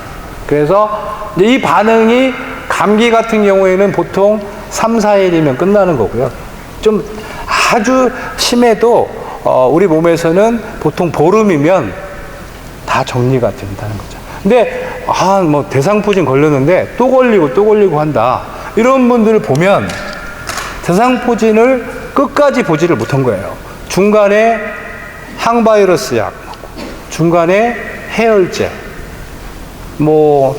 Speaker 1: 그래서 이 반응이 감기 같은 경우에는 보통 3, 4일이면 끝나는 거고요. 좀 아주 심해도 우리 몸에서는 보통 보름이면 다 정리가 된다는 거죠. 근데 뭐 대상포진 걸렸는데 또 걸리고 한다. 이런 분들을 보면 대상포진을 끝까지 보지를 못한 거예요. 중간에 항바이러스 약, 중간에 해열제,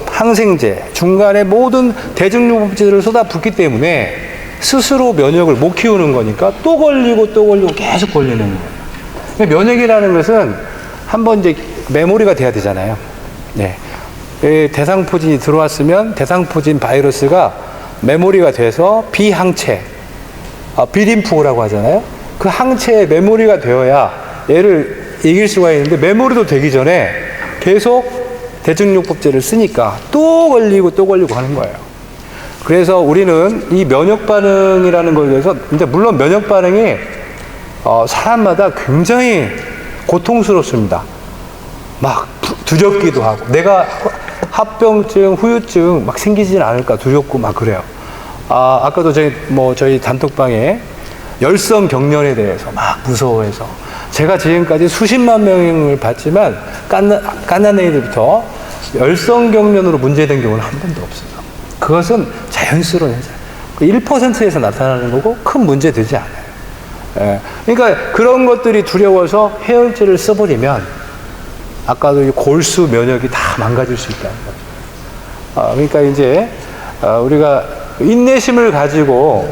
Speaker 1: 항생제, 중간에 모든 대증요법제들을 쏟아붓기 때문에 스스로 면역을 못 키우는 거니까 또 걸리고 계속 걸리는 거예요. 면역이라는 것은 한번 이제 메모리가 돼야 되잖아요. 네. 대상포진이 들어왔으면 대상포진 바이러스가 메모리가 돼서 비항체, 비림프라고 하잖아요. 그 항체에 메모리가 되어야 얘를 이길 수가 있는데 메모리도 되기 전에 계속 대증요법제를 쓰니까 또 걸리고 하는 거예요. 그래서 우리는 이 면역 반응이라는 거에 대해서 이제 물론 면역 반응이 사람마다 굉장히 고통스럽습니다. 막 두렵기도 하고 내가 합병증, 후유증 막 생기진 않을까 두렵고 막 그래요. 아까도 저희 단톡방에 열성 경련에 대해서 막 무서워해서 제가 지금까지 수십만 명을 봤지만 깐난 애들부터 열성 경련으로 문제된 경우는 한 번도 없어요. 그것은 자연스러운 현상. 1%에서 나타나는 거고 큰 문제 되지 않아요. 예. 그러니까 그런 것들이 두려워서 해열제를 써버리면 아까도 골수 면역이 다 망가질 수 있다는 거죠. 그러니까 이제 우리가 인내심을 가지고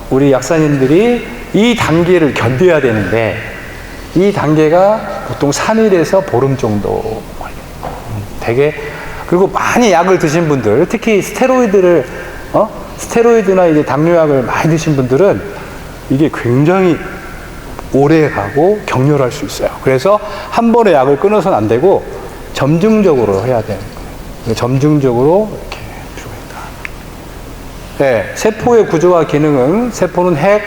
Speaker 1: 우리 약사님들이 이 단계를 견뎌야 되는데 이 단계가 보통 3일에서 보름 정도 걸려요. 되게 그리고 많이 약을 드신 분들, 특히 스테로이드나 이제 당뇨약을 많이 드신 분들은 이게 굉장히 오래 가고 격렬할 수 있어요. 그래서 한 번에 약을 끊어서는 안 되고 점증적으로 해야 되는 거예요. 점증적으로 이렇게 필요가 있다. 네, 세포의 구조와 기능은 세포는 핵,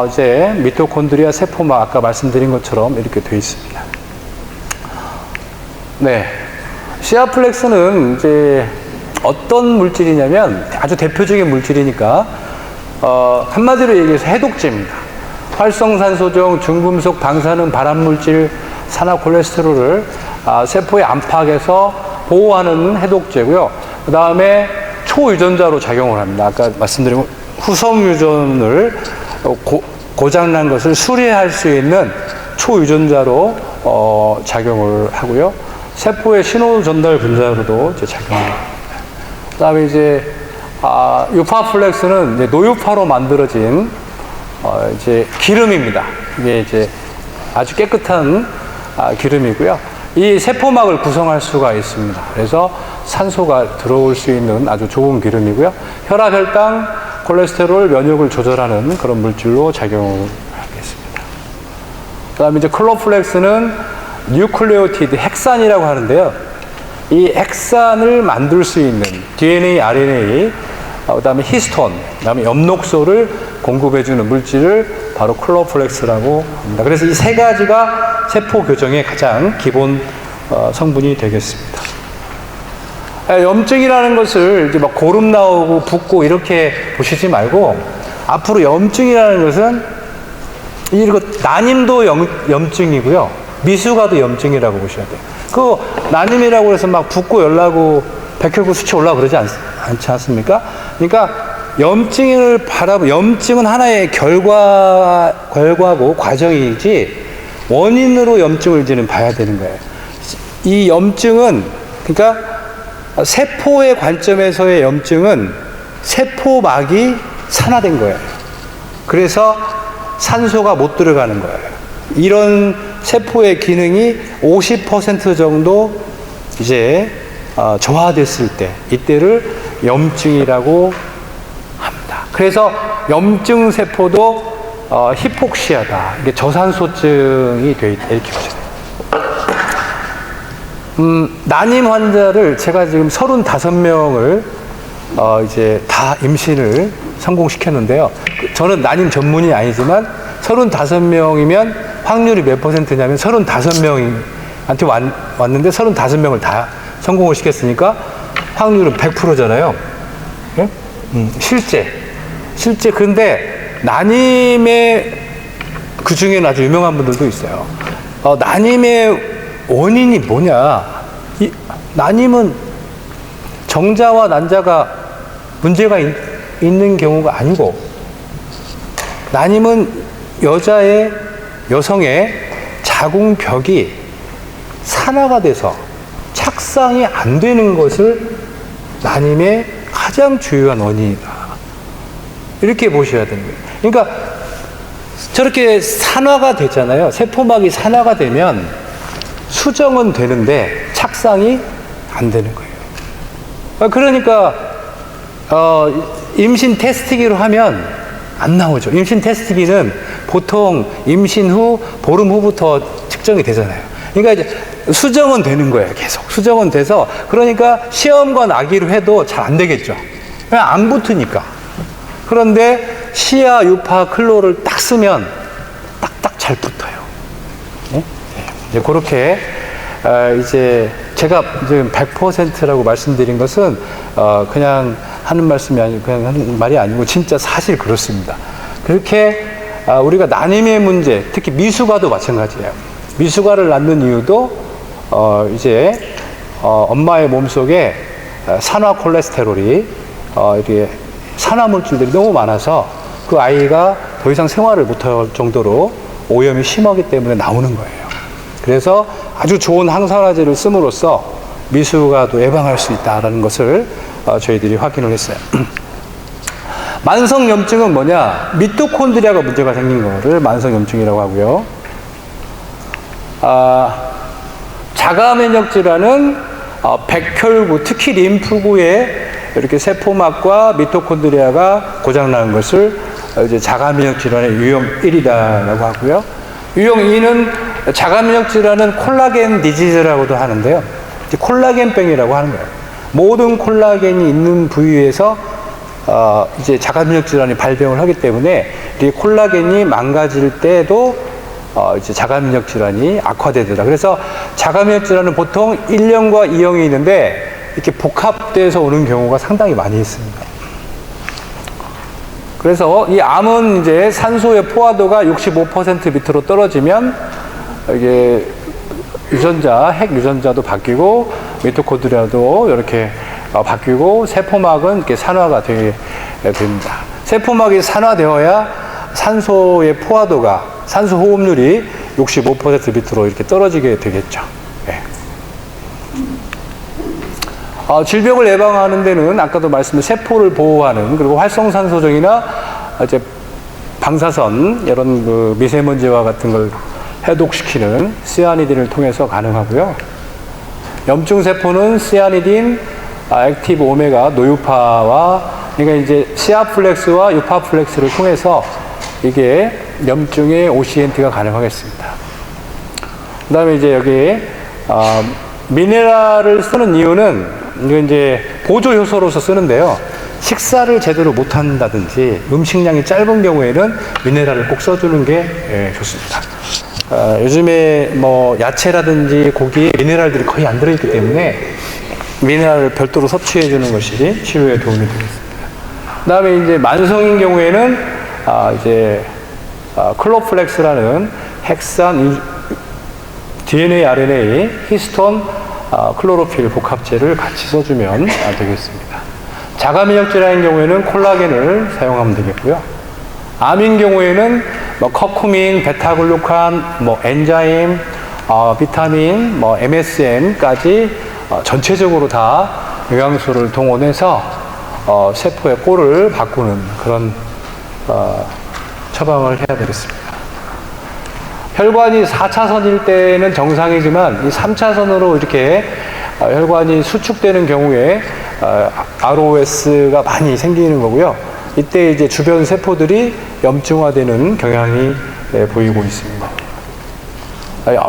Speaker 1: 이제 미토콘드리아, 세포막 아까 말씀드린 것처럼 이렇게 되어 있습니다. 네, 시아플렉스는 이제 어떤 물질이냐면 아주 대표적인 물질이니까 한마디로 얘기해서 해독제입니다. 활성산소종, 중금속, 방사능, 발암물질, 산화콜레스테롤을 세포의 안팎에서 보호하는 해독제고요. 그 다음에 초유전자로 작용을 합니다. 아까 말씀드린 후성유전을 고장난 것을 수리할 수 있는 초유전자로 작용을 하고요. 세포의 신호 전달 분자로도 이제 작용을 합니다. 그 다음에 이제 유파플렉스는 이제 노유파로 만들어진 이제 기름입니다. 이게 이제 아주 깨끗한 기름이고요. 이 세포막을 구성할 수가 있습니다. 그래서 산소가 들어올 수 있는 아주 좋은 기름이고요. 혈압, 혈당, 콜레스테롤, 면역을 조절하는 그런 물질로 작용을 하겠습니다. 그 다음에 이제 클로플렉스는 뉴클레오티드, 핵산이라고 하는데요. 이 핵산을 만들 수 있는 DNA, RNA, 그 다음에 히스톤, 그 다음에 엽록소를 공급해주는 물질을 바로 클로플렉스라고 합니다. 그래서 이 세 가지가 세포 교정의 가장 기본 성분이 되겠습니다. 염증이라는 것을 이제 막 고름 나오고 붓고 이렇게 보시지 말고 앞으로 염증이라는 것은 이거 난임도 염증이고요. 미수가도 염증이라고 보셔야 돼요. 그 난임이라고 해서 막 붓고 열나고 백혈구 수치 올라가고 그러지 않지 않습니까? 그러니까 염증은 하나의 결과고 과정이지 원인으로 염증을 이제는 봐야 되는 거예요. 이 염증은 그러니까 세포의 관점에서의 염증은 세포막이 산화된 거예요. 그래서 산소가 못 들어가는 거예요. 이런 세포의 기능이 50% 정도 이제 저하됐을 때 이때를 염증이라고 합니다. 그래서 염증 세포도 히폭시아다. 이게 저산소증이 돼 있다. 이렇게 보시면 돼요. 난임 환자를 제가 지금 35명을 이제 다 임신을 성공시켰는데요. 저는 난임 전문이 아니지만 35명이면 확률이 몇 %냐면 35명한테 왔는데 35명을 다 성공을 시켰으니까 확률은 100%잖아요. 네? 실제 그런데 난임의 그 중에는 아주 유명한 분들도 있어요. 난임의 원인이 뭐냐? 난임은 정자와 난자가 문제가 있는 경우가 아니고, 난임은 여성의 자궁벽이 산화가 돼서 착상이 안 되는 것을 난임의 가장 주요한 원인이다. 이렇게 보셔야 되는 거예요. 그러니까 저렇게 산화가 되잖아요. 세포막이 산화가 되면 수정은 되는데 착상이 안 되는 거예요. 그러니까 임신 테스트기로 하면 안 나오죠. 임신 테스트기는 보통 임신 후 보름 후부터 측정이 되잖아요. 그러니까 이제 수정은 되는 거예요. 계속 수정은 돼서, 그러니까 시험과 나기로 해도 잘 안 되겠죠. 그냥 안 붙으니까. 그런데 시아, 유파, 클로를 딱 쓰면 딱딱 잘 붙어요. 네? 이제 그렇게 이제 제가 지금 100%라고 말씀드린 것은 그냥 하는 말씀이 아니고, 그냥 하는 말이 아니고 진짜 사실 그렇습니다. 그렇게 우리가 난임의 문제, 특히 미숙아도 마찬가지예요. 미숙아를 낳는 이유도 이제 엄마의 몸속에 산화 콜레스테롤이 이렇게 산화 물질들이 너무 많아서 그 아이가 더 이상 생활을 못할 정도로 오염이 심하기 때문에 나오는 거예요. 그래서 아주 좋은 항산화제를 씀으로써 미숙아도 예방할 수 있다는 것을 저희들이 확인을 했어요. 만성염증은 뭐냐? 미토콘드리아가 문제가 생긴 거를 만성염증이라고 하고요. 자가면역 질환은 백혈구, 특히 림프구에 이렇게 세포막과 미토콘드리아가 고장나는 것을 이제 자가면역 질환의 유형 1이다라고 하고요. 유형 2는 자가면역 질환은 콜라겐 디지즈라고도 하는데요. 콜라겐병이라고 하는 거예요. 모든 콜라겐이 있는 부위에서 이제 자가면역 질환이 발병을 하기 때문에 이 콜라겐이 망가질 때도 이제 자가면역 질환이 악화되더라. 그래서 자가면역 질환은 보통 1형과 2형이 있는데 이렇게 복합돼서 오는 경우가 상당히 많이 있습니다. 그래서 이 암은 이제 산소의 포화도가 65% 밑으로 떨어지면 이게 유전자, 핵 유전자도 바뀌고 미토콘드리아도 이렇게 바뀌고 세포막은 이렇게 산화가 되게 됩니다. 세포막이 산화되어야 산소의 포화도가, 산소 호흡률이 65% 밑으로 이렇게 떨어지게 되겠죠. 네. 질병을 예방하는 데는 아까도 말씀드린 세포를 보호하는, 그리고 활성산소종이나 이제 방사선, 이런 그 미세먼지와 같은 걸 해독시키는 시아니딘을 통해서 가능하고요. 염증 세포는 시아니딘, 액티브 오메가, 노유파와, 그러니까 이제 시아플렉스와 유파플렉스를 통해서 이게 염증의 OCNT가 가능하겠습니다. 그 다음에 이제 여기, 미네랄을 쓰는 이유는 이게 이제 보조 효소로서 쓰는데요. 식사를 제대로 못 한다든지 음식량이 짧은 경우에는 미네랄을 꼭 써주는 게 좋습니다. 요즘에 뭐 야채라든지 고기에 미네랄들이 거의 안 들어있기 때문에 미네랄을 별도로 섭취해 주는 것이 치료에 도움이 되겠습니다. 그 다음에 이제 만성인 경우에는 이제 클로플렉스라는 핵산 DNA, RNA, 히스톤, 클로로필 복합제를 같이 써주면 되겠습니다. 자가면역 질환인 경우에는 콜라겐을 사용하면 되겠고요. 암인 경우에는 뭐 커쿠민, 베타글루칸, 뭐 엔자임, 비타민, 뭐 MSM까지 전체적으로 다 영양소를 동원해서 세포의 꼴을 바꾸는 그런 처방을 해야 되겠습니다. 혈관이 4차선일 때는 정상이지만 이 3차선으로 이렇게 혈관이 수축되는 경우에 ROS가 많이 생기는 거고요. 이때 이제 주변 세포들이 염증화되는 경향이 보이고 있습니다.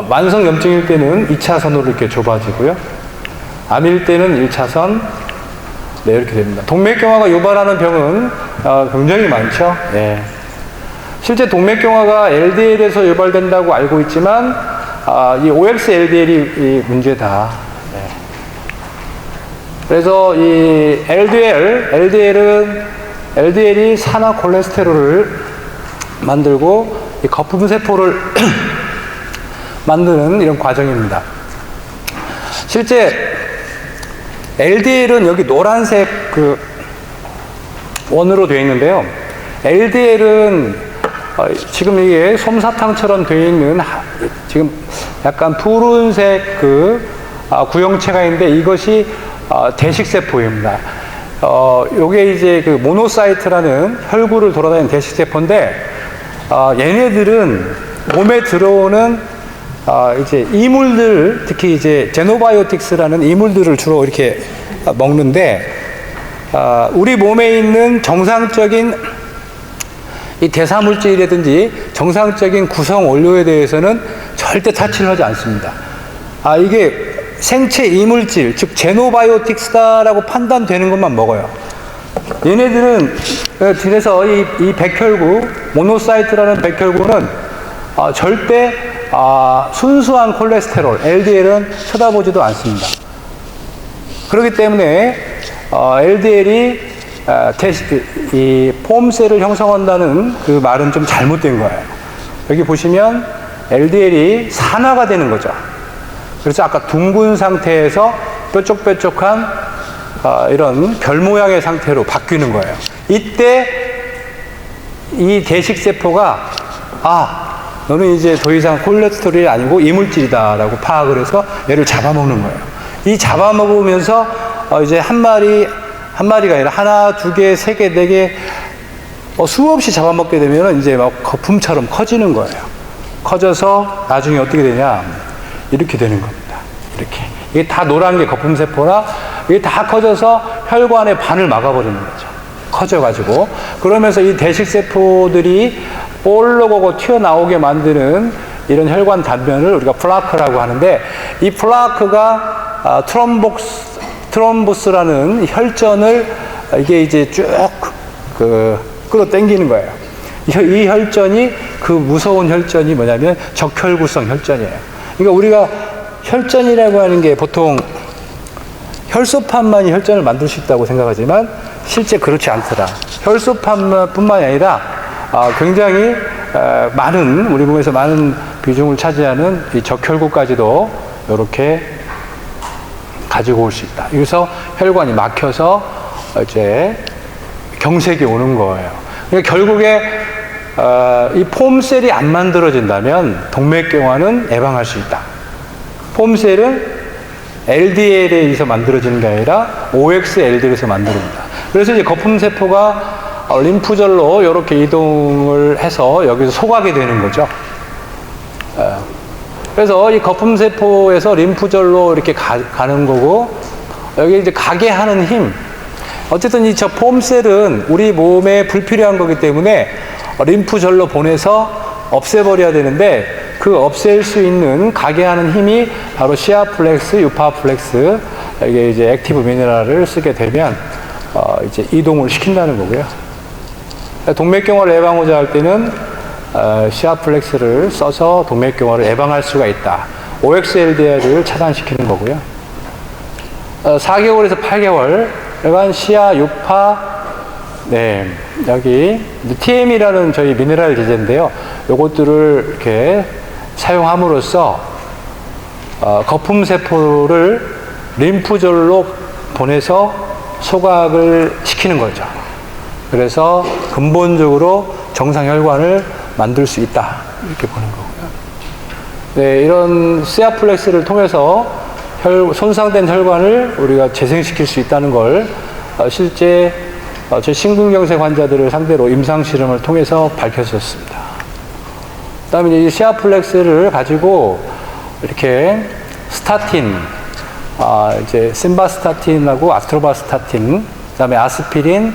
Speaker 1: 만성 염증일 때는 2차선으로 이렇게 좁아지고요. 암일 때는 1차선, 네, 이렇게 됩니다. 동맥경화가 유발하는 병은 굉장히 많죠. 네. 실제 동맥경화가 LDL에서 유발된다고 알고 있지만 이 OX LDL이 문제다. 네. 그래서 이 LDL이 산화 콜레스테롤을 만들고 이 거품 세포를 만드는 이런 과정입니다. 실제 LDL은 여기 노란색 그 원으로 되어 있는데요. LDL은 지금 이게 솜사탕처럼 되어 있는 지금 약간 푸른색 그 구형체가 있는데 이것이 대식세포입니다. 요게 이제 그 모노사이트라는 혈구를 돌아다니는 대식세포인데 얘네들은 몸에 들어오는 이제 이물들, 특히 이제 제노바이오틱스라는 이물들을 주로 이렇게 먹는데 우리 몸에 있는 정상적인 이 대사물질이라든지 정상적인 구성 원료에 대해서는 절대 타치를 하지 않습니다. 이게 생체 이물질, 즉 제노바이오틱스다라고 판단되는 것만 먹어요. 얘네들은 그래서 이 백혈구, 모노사이트라는 백혈구는 절대 순수한 콜레스테롤, LDL은 쳐다보지도 않습니다. 그렇기 때문에 LDL이 이 폼셀을 형성한다는 그 말은 좀 잘못된 거예요. 여기 보시면 LDL이 산화가 되는 거죠. 그래서 아까 둥근 상태에서 뾰족뾰족한 이런 별 모양의 상태로 바뀌는 거예요. 이때 이 대식세포가 너는 이제 더 이상 콜레스테롤이 아니고 이물질이다 라고 파악을 해서 얘를 잡아먹는 거예요. 이 잡아먹으면서 이제 한 마리가 아니라 하나, 두 개, 세 개, 네 개 수없이 잡아먹게 되면 이제 막 거품처럼 커지는 거예요. 커져서 나중에 어떻게 되냐, 이렇게 되는 겁니다. 이렇게. 이게 다 노란 게 거품세포라 이게 다 커져서 혈관의 반을 막아버리는 거죠. 커져가지고. 그러면서 이 대식세포들이 볼록하고 튀어나오게 만드는 이런 혈관 단면을 우리가 플라크라고 하는데, 이 플라크가 트롬보스라는 혈전을 이게 이제 쭉 끌어당기는 거예요. 이 혈전이, 그 무서운 혈전이 뭐냐면 적혈구성 혈전이에요. 그러니까 우리가 혈전이라고 하는 게 보통 혈소판만이 혈전을 만들 수 있다고 생각하지만 실제 그렇지 않더라. 혈소판뿐만이 아니라 굉장히 많은, 우리 몸에서 많은 비중을 차지하는 이 적혈구까지도 이렇게 가지고 올 수 있다. 여기서 혈관이 막혀서 이제 경색이 오는 거예요. 그러니까 결국에 이 폼셀이 안 만들어진다면 동맥경화는 예방할 수 있다. 폼셀은 LDL에 의해서 만들어지는 게 아니라 OXLDL에서 만들어집니다. 그래서 이제 거품세포가 림프절로 이렇게 이동을 해서 여기서 소각이 되는 거죠. 그래서 이 거품세포에서 림프절로 이렇게 가는 거고, 여기 이제 가게 하는 힘. 어쨌든 이 저 폼셀은 우리 몸에 불필요한 거기 때문에 림프절로 보내서 없애버려야 되는데, 그 없앨 수 있는 가게 하는 힘이 바로 시아플렉스, 유파플렉스, 이게 이제 액티브 미네랄을 쓰게 되면 이제 이동을 시킨다는 거고요. 동맥경화를 예방하고자 할 때는 시아플렉스를 써서 동맥경화를 예방할 수가 있다. OXLDL을 차단시키는 거고요. 4개월에서 8개월간 시아, 유파, 여기 TM이라는 저희 미네랄 제제인데요. 요것들을 이렇게 사용함으로써 거품세포를 림프절로 보내서 소각을 시키는 거죠. 그래서 근본적으로 정상 혈관을 만들 수 있다, 이렇게 보는 거고요. 이런 시아플렉스를 통해서 손상된 혈관을 우리가 재생시킬 수 있다는 걸 실제 저 심근경색 환자들을 상대로 임상 실험을 통해서 밝혀졌습니다. 그다음에 이 시아플렉스를 가지고 이렇게 스타틴, 이제 심바스타틴하고 아트로바스타틴, 그다음에 아스피린,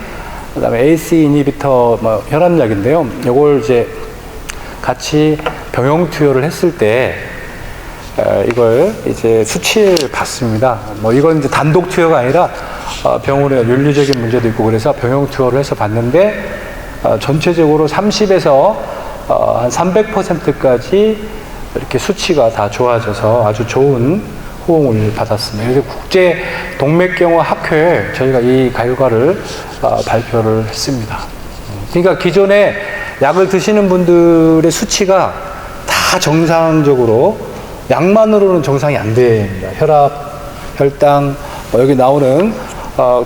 Speaker 1: 그다음에 ACE 이니비터 혈압약인데요. 요걸 이제 같이 병용 투여를 했을 때 이걸 이제 수치를 봤습니다. 이건 이제 단독 투여가 아니라 병원에 윤리적인 문제도 있고 그래서 병용 투여를 해서 봤는데 전체적으로 30에서 한 300%까지 이렇게 수치가 다 좋아져서 아주 좋은 호응을 받았습니다. 그래서 국제 동맥경화 학회에 저희가 이 결과를 발표를 했습니다. 그러니까 기존에 약을 드시는 분들의 수치가 다 정상적으로, 약만으로는 정상이 안 됩니다. 혈압, 혈당, 여기 나오는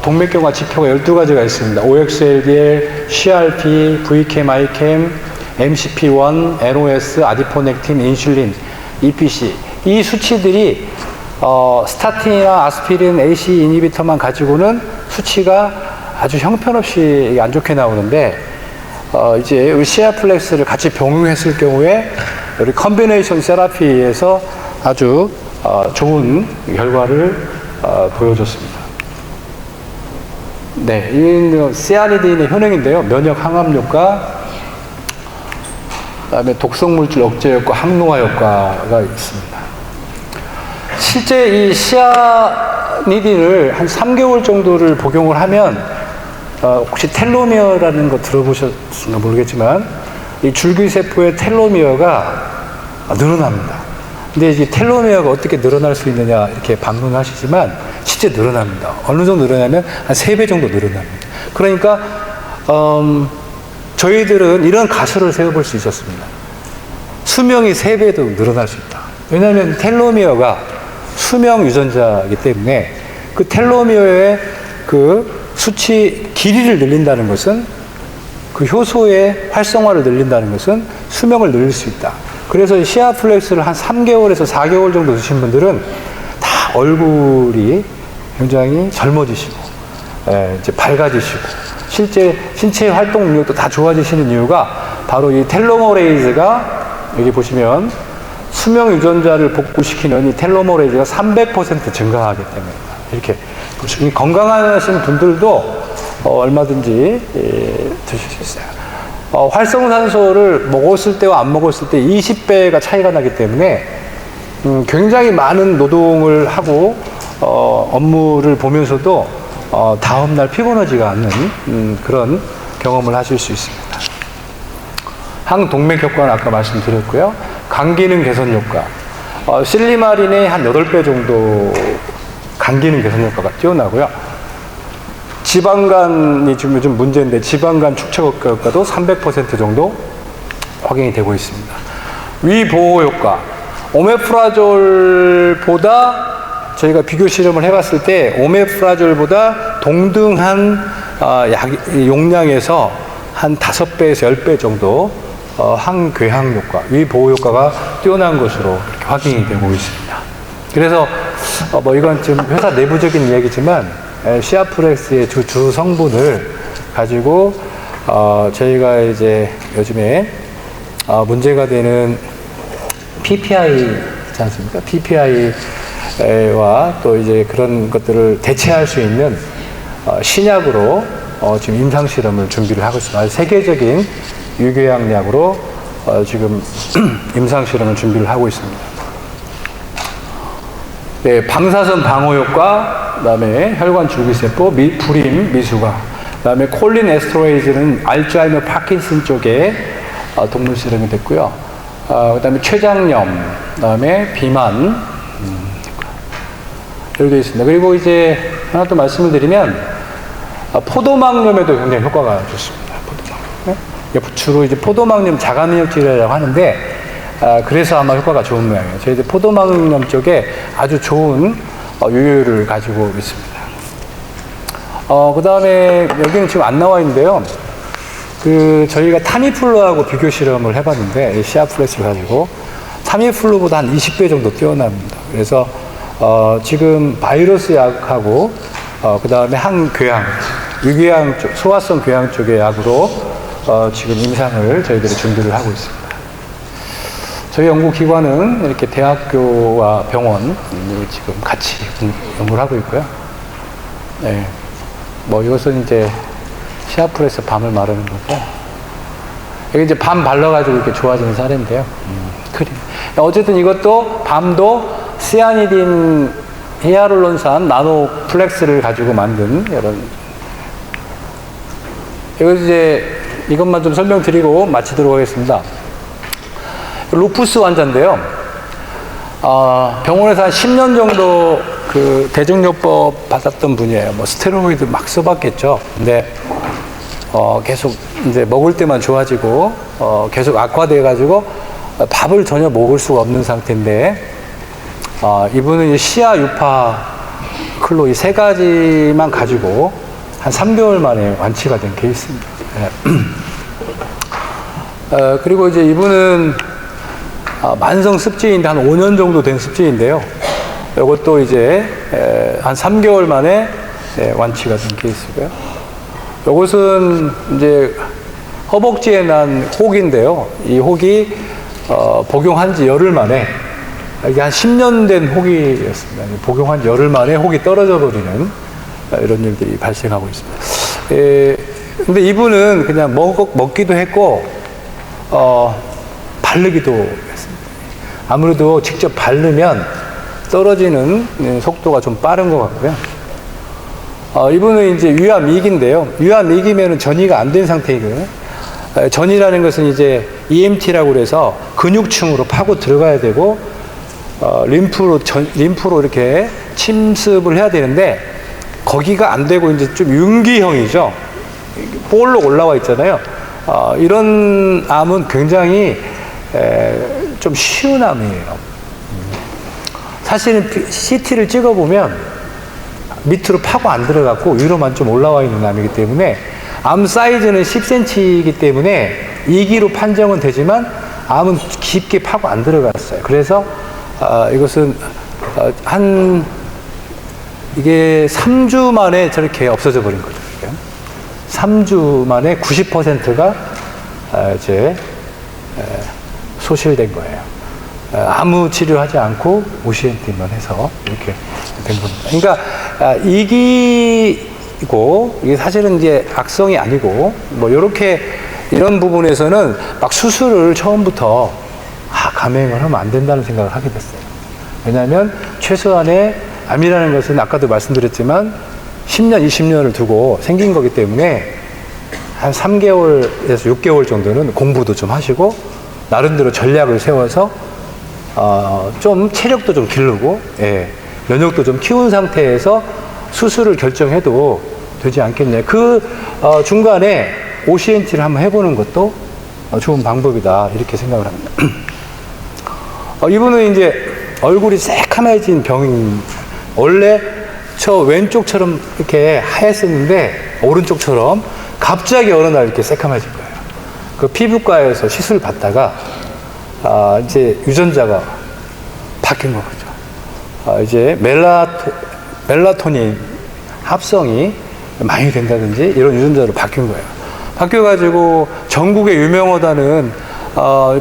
Speaker 1: 동맥경화 지표가 12가지가 있습니다. OXLDL, CRP, Vchem, IChem, MCP1, NOS, 아디포넥틴, 인슐린, EPC. 이 수치들이 스타틴이나 아스피린, AC 이니비터만 가지고는 수치가 아주 형편없이 안 좋게 나오는데, 이제 우리 시아플렉스를 같이 병용했을 경우에 우리 컨비네이션 세라피에서 아주 좋은 결과를 보여줬습니다. 네, 이 시아니딘의 효능인데요. 면역 항암 효과, 그다음에 독성 물질 억제 효과, 항노화 효과가 있습니다. 실제 이 시아니딘을 한 3개월 정도를 복용을 하면 혹시 텔로미어라는 거 들어보셨나 모르겠지만 이 줄기세포의 텔로미어가 늘어납니다. 근데 이제 텔로미어가 어떻게 늘어날 수 있느냐 이렇게 반문하시지만 실제 늘어납니다. 어느 정도 늘어나면 한 3배 정도 늘어납니다. 그러니까 저희들은 이런 가설을 세워볼 수 있었습니다. 수명이 3배도 늘어날 수 있다. 왜냐하면 텔로미어가 수명 유전자이기 때문에 그 텔로미어의 그 수치 길이를 늘린다는 것은 그 효소의 활성화를 늘린다는 것은 수명을 늘릴 수 있다. 그래서 시아플렉스를 한 3개월에서 4개월 정도 드신 분들은 다 얼굴이 굉장히 젊어지시고 이제 밝아지시고 실제 신체 활동 능력도 다 좋아지시는 이유가 바로 이 텔로머레이즈가 여기 보시면 수명 유전자를 복구시키는 이 텔로머레이즈가 300% 증가하기 때문입니다. 이렇게 건강하신 분들도 얼마든지 드실 수 있어요. 활성산소를 먹었을 때와 안 먹었을 때 20배가 차이가 나기 때문에 굉장히 많은 노동을 하고 업무를 보면서도 다음날 피곤하지가 않는 그런 경험을 하실 수 있습니다. 항동맥 효과는 아까 말씀드렸고요. 간기능 개선 효과. 실리마린의 한 8배 정도 간기능 개선 효과가 뛰어나고요. 지방간이 지금 요즘 문제인데 지방간 축적 효과도 300% 정도 확인이 되고 있습니다. 위보호 효과. 오메프라졸보다 저희가 비교 실험을 해봤을 때 오메프라졸보다 동등한 용량에서 한 5배에서 10배 정도 항궤항 효과, 위보호 효과가 뛰어난 것으로 이렇게 확인이 되고 있습니다. 그래서 이건 지금 회사 내부적인 이야기지만 시아플렉스의 주 성분을 가지고 저희가 이제 요즘에 문제가 되는 PPI 있지 않습니까? PPI와 또 이제 그런 것들을 대체할 수 있는 신약으로 지금 임상 실험을 준비를 하고 있습니다. 세계적인 유궤양약으로 지금 임상 실험을 준비를 하고 있습니다. 네, 방사선 방어 효과, 그다음에 혈관 줄기세포, 불임, 미수가, 그다음에 콜린 에스트로이즈는 알츠하이머 파킨슨 쪽에 동물 실험이 됐고요. 그다음에 췌장염, 그다음에 비만 이렇게 되어 있습니다. 그리고 이제 하나 또 말씀을 드리면 포도막염에도 굉장히 효과가 좋습니다. 포도막염. 주로 이제 포도막염 자가면역 치료라고 하는데 그래서 아마 효과가 좋은 모양이에요. 저희들 포도막염 쪽에 아주 좋은 유효를 가지고 있습니다. 그 다음에 여기는 지금 안 나와 있는데요. 저희가 타미플루하고 비교 실험을 해봤는데 시아플렉스를 가지고 타미플루보다 한 20배 정도 뛰어납니다. 그래서 지금 바이러스 약하고 그 다음에 항궤양, 유궤양 쪽, 소화성 궤양 쪽의 약으로 지금 임상을 저희들이 준비를 하고 있습니다. 저희 연구기관은 이렇게 대학교와 병원 지금 같이 연구를 하고 있고요. 네. 이것은 이제 시아플렉스 밤을 마르는 거고, 여기 이제 밤 발라가지고 이렇게 좋아지는 사례인데요. 크림. 어쨌든 이것도 밤도 시아니딘 히아룰론산 나노 플렉스를 가지고 만든 이런. 이것만 좀 설명드리고 마치도록 하겠습니다. 루푸스 환자인데요. 병원에서 한 10년 정도 대증요법 받았던 분이에요. 스테로이드 막 써봤겠죠. 근데, 계속 이제 먹을 때만 좋아지고, 계속 악화돼가지고, 밥을 전혀 먹을 수가 없는 상태인데, 이분은 시아 유파 클로 이 세 가지만 가지고 한 3개월 만에 완치가 된 케이스입니다. 그리고 이제 이분은 만성 습진인데 한 5년 정도 된 습진인데요. 이것도 이제 한 3개월 만에 완치가 된 케이스고요. 이것은 이제 허벅지에 난 혹인데요. 이 혹이 복용한 지 열흘 만에, 이게 한 10년 된 혹이었습니다. 복용한 지 열흘 만에 혹이 떨어져 버리는 이런 일들이 발생하고 있습니다. 근데 이분은 그냥 먹기도 했고, 바르기도 했습니다. 아무래도 직접 바르면 떨어지는 속도가 좀 빠른 것 같고요. 이분은 이제 위암 2기인데요. 위암 2기면은 전이가 안 된 상태이고요. 전이라는 것은 이제 EMT라고 그래서 근육층으로 파고 들어가야 되고, 림프로 이렇게 침습을 해야 되는데, 거기가 안 되고 이제 좀 융기형이죠. 볼록 올라와 있잖아요. 이런 암은 굉장히 좀 쉬운 암이에요. 사실은 CT를 찍어보면 밑으로 파고 안 들어갔고 위로만 좀 올라와 있는 암이기 때문에, 암 사이즈는 10cm이기 때문에 2기로 판정은 되지만 암은 깊게 파고 안 들어갔어요. 그래서 이것은 이게 3주 만에 저렇게 없어져 버린 거죠. 3주 만에 90%가 이제 소실된 거예요. 아무 치료하지 않고 OCNT만 해서 이렇게 된 겁니다. 그러니까 이기고, 이게 사실은 이제 악성이 아니고, 뭐 이렇게 이런 부분에서는 막 수술을 처음부터 감행을 하면 안 된다는 생각을 하게 됐어요. 왜냐하면 최소한의 암이라는 것은 아까도 말씀드렸지만 10년, 20년을 두고 생긴 거기 때문에 한 3개월에서 6개월 정도는 공부도 좀 하시고 나름대로 전략을 세워서 좀 체력도 좀 기르고, 면역도 좀 키운 상태에서 수술을 결정해도 되지 않겠냐. 그 중간에 OCNT를 한번 해보는 것도 좋은 방법이다, 이렇게 생각을 합니다. 이분은 이제 얼굴이 새카매진 병인, 원래 저 왼쪽처럼 이렇게 하였었는데 오른쪽처럼 갑자기 어느 날 이렇게 새카매진 거예요. 그 피부과에서 시술 받다가 이제 유전자가 바뀐 거죠. 이제 멜라토닌 합성이 많이 된다든지 이런 유전자로 바뀐 거예요. 바뀌어가지고 전국에 유명하다는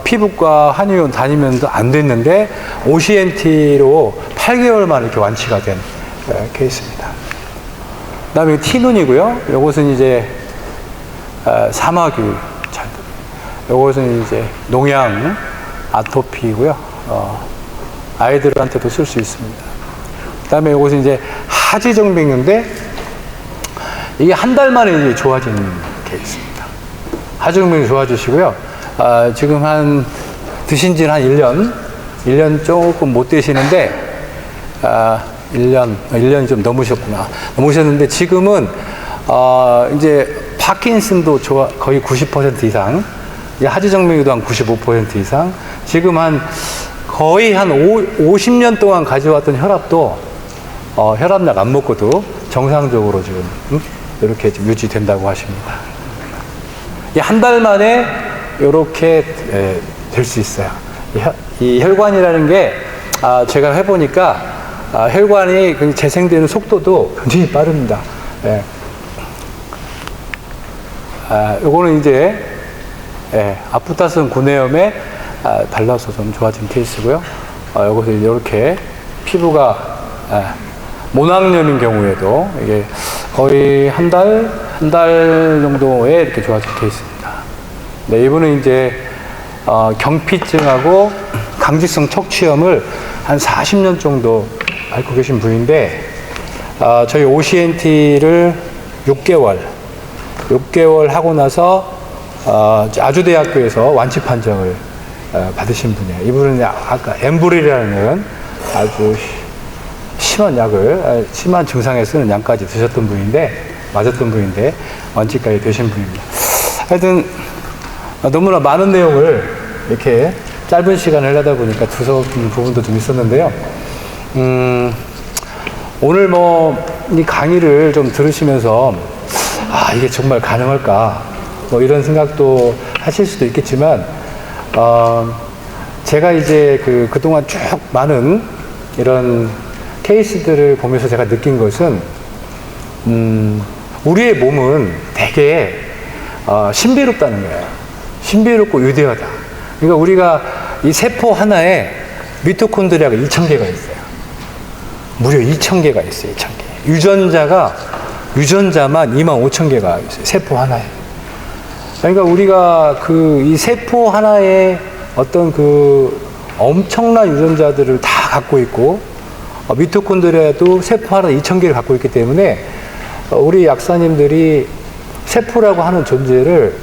Speaker 1: 피부과 한의원 다니면서 안 됐는데 OCNT로 8개월 만에 이렇게 완치가 된 케이스입니다. 그 다음에 T눈이고요. 요것은 이제 사마귀 잔드. 요것은 이제 농양 아토피고요. 아이들한테도 쓸 수 있습니다. 그 다음에 요것은 이제 하지정맥류인데 이게 한 달 만에 이제 좋아진 케이스입니다. 하지정맥류 좋아지시고요. 지금 드신 지는 한 1년 조금 못 되시는데, 1년이 좀 넘으셨는데, 지금은, 이제, 파킨슨도 거의 90% 이상, 하지정맥류도 한 95% 이상, 지금 거의 한 50년 동안 가져왔던 혈압도, 혈압약 안 먹고도 정상적으로 지금, 이렇게 지금 유지된다고 하십니다. 한 달 만에 이렇게 될 수 있어요. 이 혈관이라는 게 제가 해보니까 혈관이 재생되는 속도도 굉장히 빠릅니다. 요거는 이제 아프타슨 구내염에 발라서 좀 좋아진 케이스고요. 요것을 이렇게 피부가 모낭염인 경우에도 이게 거의 한 달 정도에 이렇게 좋아진 케이스입니다. 네, 이분은 이제 경피증하고 강직성 척추염을 한 40년 정도 앓고 계신 분인데, 저희 OCNT를 6개월 하고 나서 아주대학교에서 완치 판정을 받으신 분이에요. 이분은 아까 엠브릴이라는 아주 심한 약을, 심한 증상에 쓰는 약까지 맞았던 분인데 완치까지 되신 분입니다. 하여튼 너무나 많은 내용을 이렇게 짧은 시간을 하다 보니까 두서없는 부분도 좀 있었는데요. 오늘 이 강의를 좀 들으시면서, 이게 정말 가능할까? 이런 생각도 하실 수도 있겠지만, 제가 이제 그동안 쭉 많은 이런 케이스들을 보면서 제가 느낀 것은, 우리의 몸은 되게, 신비롭다는 거예요. 신비롭고 위대하다. 그러니까 우리가 이 세포 하나에 미토콘드리아가 2,000개가 있어요. 무려 2,000개가 있어요. 2,000개. 유전자만 25,000개가 있어요. 세포 하나에. 그러니까 우리가 이 세포 하나에 어떤 엄청난 유전자들을 다 갖고 있고, 미토콘드리아도 세포 하나 2,000개를 갖고 있기 때문에, 우리 약사님들이 세포라고 하는 존재를,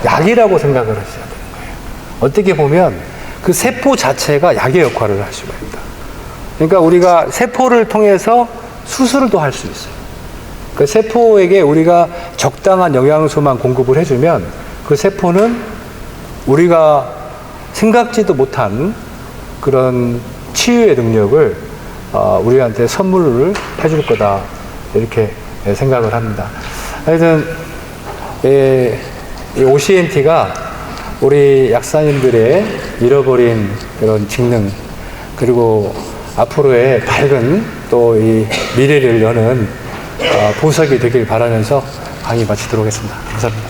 Speaker 1: 약이라고 생각을 하셔야 되는 거예요. 어떻게 보면 그 세포 자체가 약의 역할을 할 수가 있다. 그러니까 우리가 세포를 통해서 수술도 할 수 있어요. 그 세포에게 우리가 적당한 영양소만 공급을 해주면 그 세포는 우리가 생각지도 못한 그런 치유의 능력을 우리한테 선물을 해줄 거다. 이렇게 생각을 합니다. 하여튼, 이 OCNT가 우리 약사님들의 잃어버린 그런 직능, 그리고 앞으로의 밝은 또 이 미래를 여는 보석이 되길 바라면서 강의 마치도록 하겠습니다. 감사합니다.